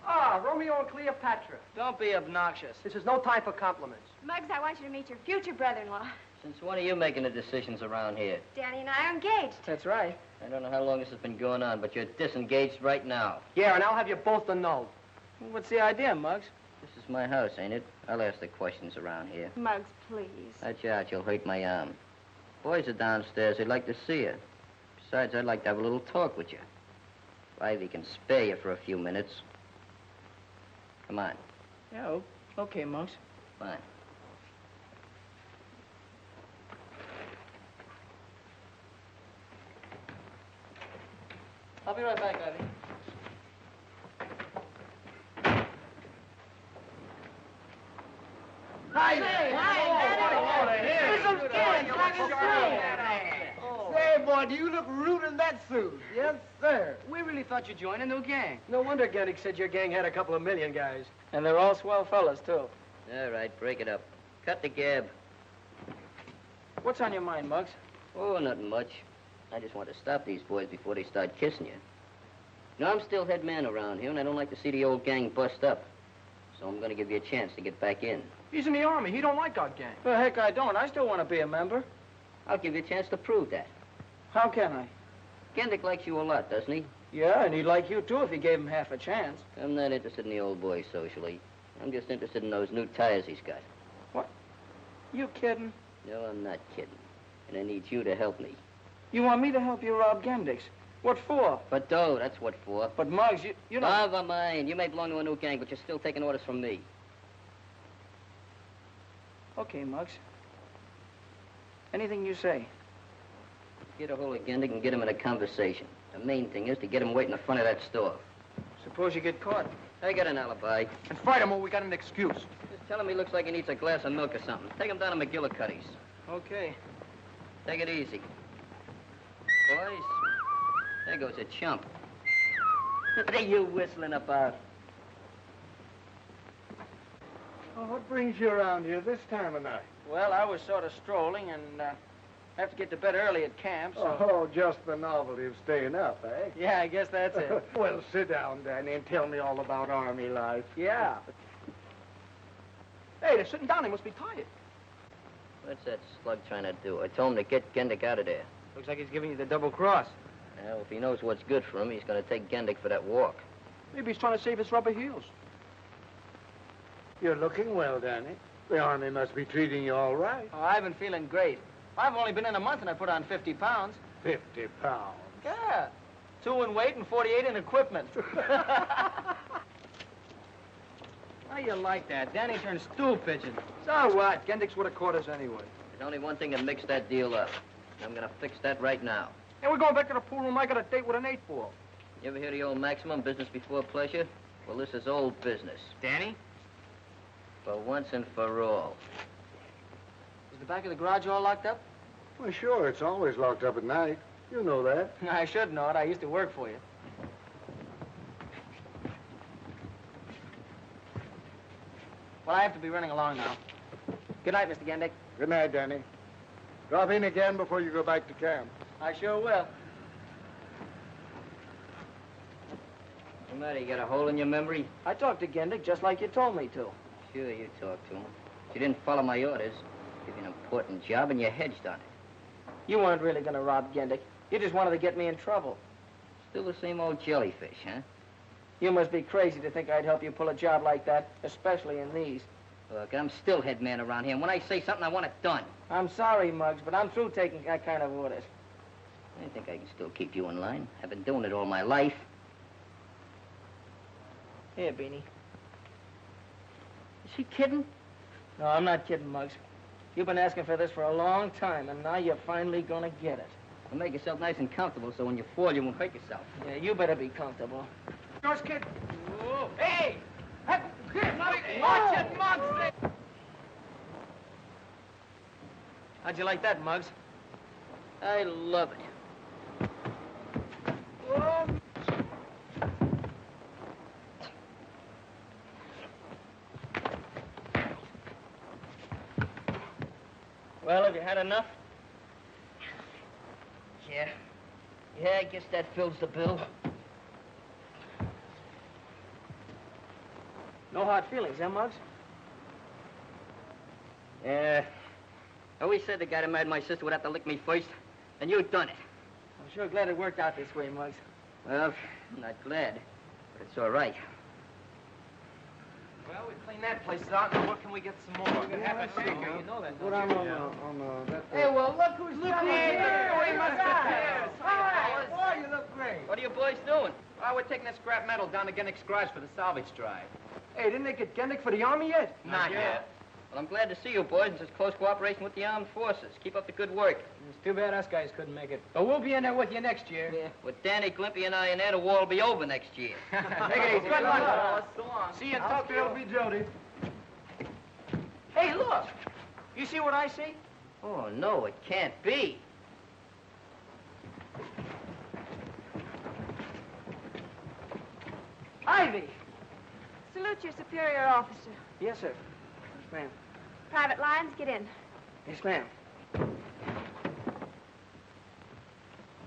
Ah, Romeo and Cleopatra. Don't be obnoxious. This is no time for compliments. Muggs, I want you to meet your future brother-in-law. Since when are you making the decisions around here? Danny and I are engaged. That's right. I don't know how long this has been going on, but you're disengaged right now. Yeah, and I'll have you both to know. What's the idea, Muggs? This is my house, ain't it? I'll ask the questions around here. Muggs, please. Watch out, you'll hurt my arm. Boys are downstairs. They'd like to see you. Besides, I'd like to have a little talk with you. If Ivy can spare you for a few minutes. Come on. Yeah, okay, Muggs. Fine. I'll be right back, Ivy. Hi. Say, boy, do you look rude in that suit? Yes, sir. We really thought you'd join a new gang. No wonder Gendick said your gang had a couple of million guys. And they're all swell fellas, too. All right, break it up. Cut the gab. What's on your mind, Muggs? Oh, nothing much. I just want to stop these boys before they start kissing you. You know, I'm still head man around here, and I don't like to see the old gang bust up. So I'm going to give you a chance to get back in. He's in the Army. He don't like our gang. Well, heck, I don't. I still want to be a member. I'll give you a chance to prove that. How can I? Gendick likes you a lot, doesn't he? Yeah, and he'd like you, too, if he gave him half a chance. I'm not interested in the old boy socially. I'm just interested in those new tires he's got. What? You kidding? No, I'm not kidding. And I need you to help me. You want me to help you rob Gendick's? What for? For dough, that's what for. But, Muggs, you don't... Never mind. You may belong to a new gang, but you're still taking orders from me. Okay, Muggs. Anything you say. Get a hold of Gendick and get him in a conversation. The main thing is to get him waiting in front of that store. Suppose you get caught. I got an alibi. And fight him or we got an excuse. Just tell him he looks like he needs a glass of milk or something. Take him down to McGillicuddy's. Okay. Take it easy. Boys, there goes a chump. What are you whistling about? Oh, what brings you around here this time of night? Well, I was sort of strolling and have to get to bed early at camp, so... Oh, just the novelty of staying up, eh? Yeah, I guess that's it. Well, sit down, Danny, and tell me all about Army life. Yeah. Hey, they're sitting down. They must be tired. What's that slug trying to do? I told him to get Gendick out of there. Looks like he's giving you the double cross. Well, if he knows what's good for him, he's going to take Gendick for that walk. Maybe he's trying to save his rubber heels. You're looking well, Danny. The Army must be treating you all right. Oh, I've been feeling great. I've only been in a month and I put on 50 pounds. 50 pounds? Yeah. 2 in weight and 48 in equipment. How you like that? Danny turned stool pigeon. So what? Gendick's would have caught us anyway. There's only one thing that makes that deal up. I'm going to fix that right now. Hey, we're going back to the pool room. I got a date with an 8-ball. You ever hear the old maximum, business before pleasure? Well, this is old business. Danny? For once and for all. Is the back of the garage all locked up? Well, sure. It's always locked up at night. You know that. I should know it. I used to work for you. Well, I have to be running along now. Good night, Mr. Gendick. Good night, Danny. Drop in again before you go back to camp. I sure will. What's the matter? You got a hole in your memory? I talked to Gendick just like you told me to. Sure, you talked to him. But you didn't follow my orders. Give you an important job and you hedged on it. You weren't really going to rob Gendick. You just wanted to get me in trouble. Still the same old jellyfish, huh? You must be crazy to think I'd help you pull a job like that, especially in these. Look, I'm still head man around here, and when I say something, I want it done. I'm sorry, Muggs, but I'm through taking that kind of orders. I think I can still keep you in line. I've been doing it all my life. Here, Beanie. Is he kidding? No, I'm not kidding, Muggs. You've been asking for this for a long time, and now you're finally gonna get it. Well, make yourself nice and comfortable so when you fall, you won't hurt yourself. Yeah, you better be comfortable. Yours, kid. Whoa. Hey! Watch it, Muggs! How'd you like that, Muggs? I love it. Whoa. Well, have you had enough? Yeah. Yeah, I guess that fills the bill. No hard feelings, huh, Muggs? Yeah. I always said the guy that married my sister would have to lick me first, and you done it. I'm sure glad it worked out this way, Muggs. Well, I'm not glad, but it's all right. Well, we cleaned that place out. Now, where can we get some more? We can have a shaker. You know that, Put don't on you? that. Hey, well, look who's coming here. We must have Hi, boy, you look great. What are you boys doing? We're taking this scrap metal down to Gendick's garage for the salvage drive. Hey, didn't they get Gendick for the Army yet? Not yet. Well, I'm glad to see you boys in such close cooperation with the armed forces. Keep up the good work. It's too bad us guys couldn't make it. But we'll be in there with you next year. Yeah. With Danny, Glimpy, and I in there, the war will be over next year. Take it easy. Good luck, fellas. So long. See you in Tokyo. Be Jody. Hey, look. You see what I see? Oh, no, it can't be. Ivy! Salute your superior officer. Yes, sir. Yes, ma'am. Private Lyons, get in. Yes, ma'am.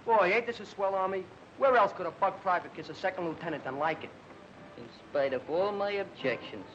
Boy, ain't this a swell army? Where else could a bug private kiss a second lieutenant than like it? In spite of all my objections.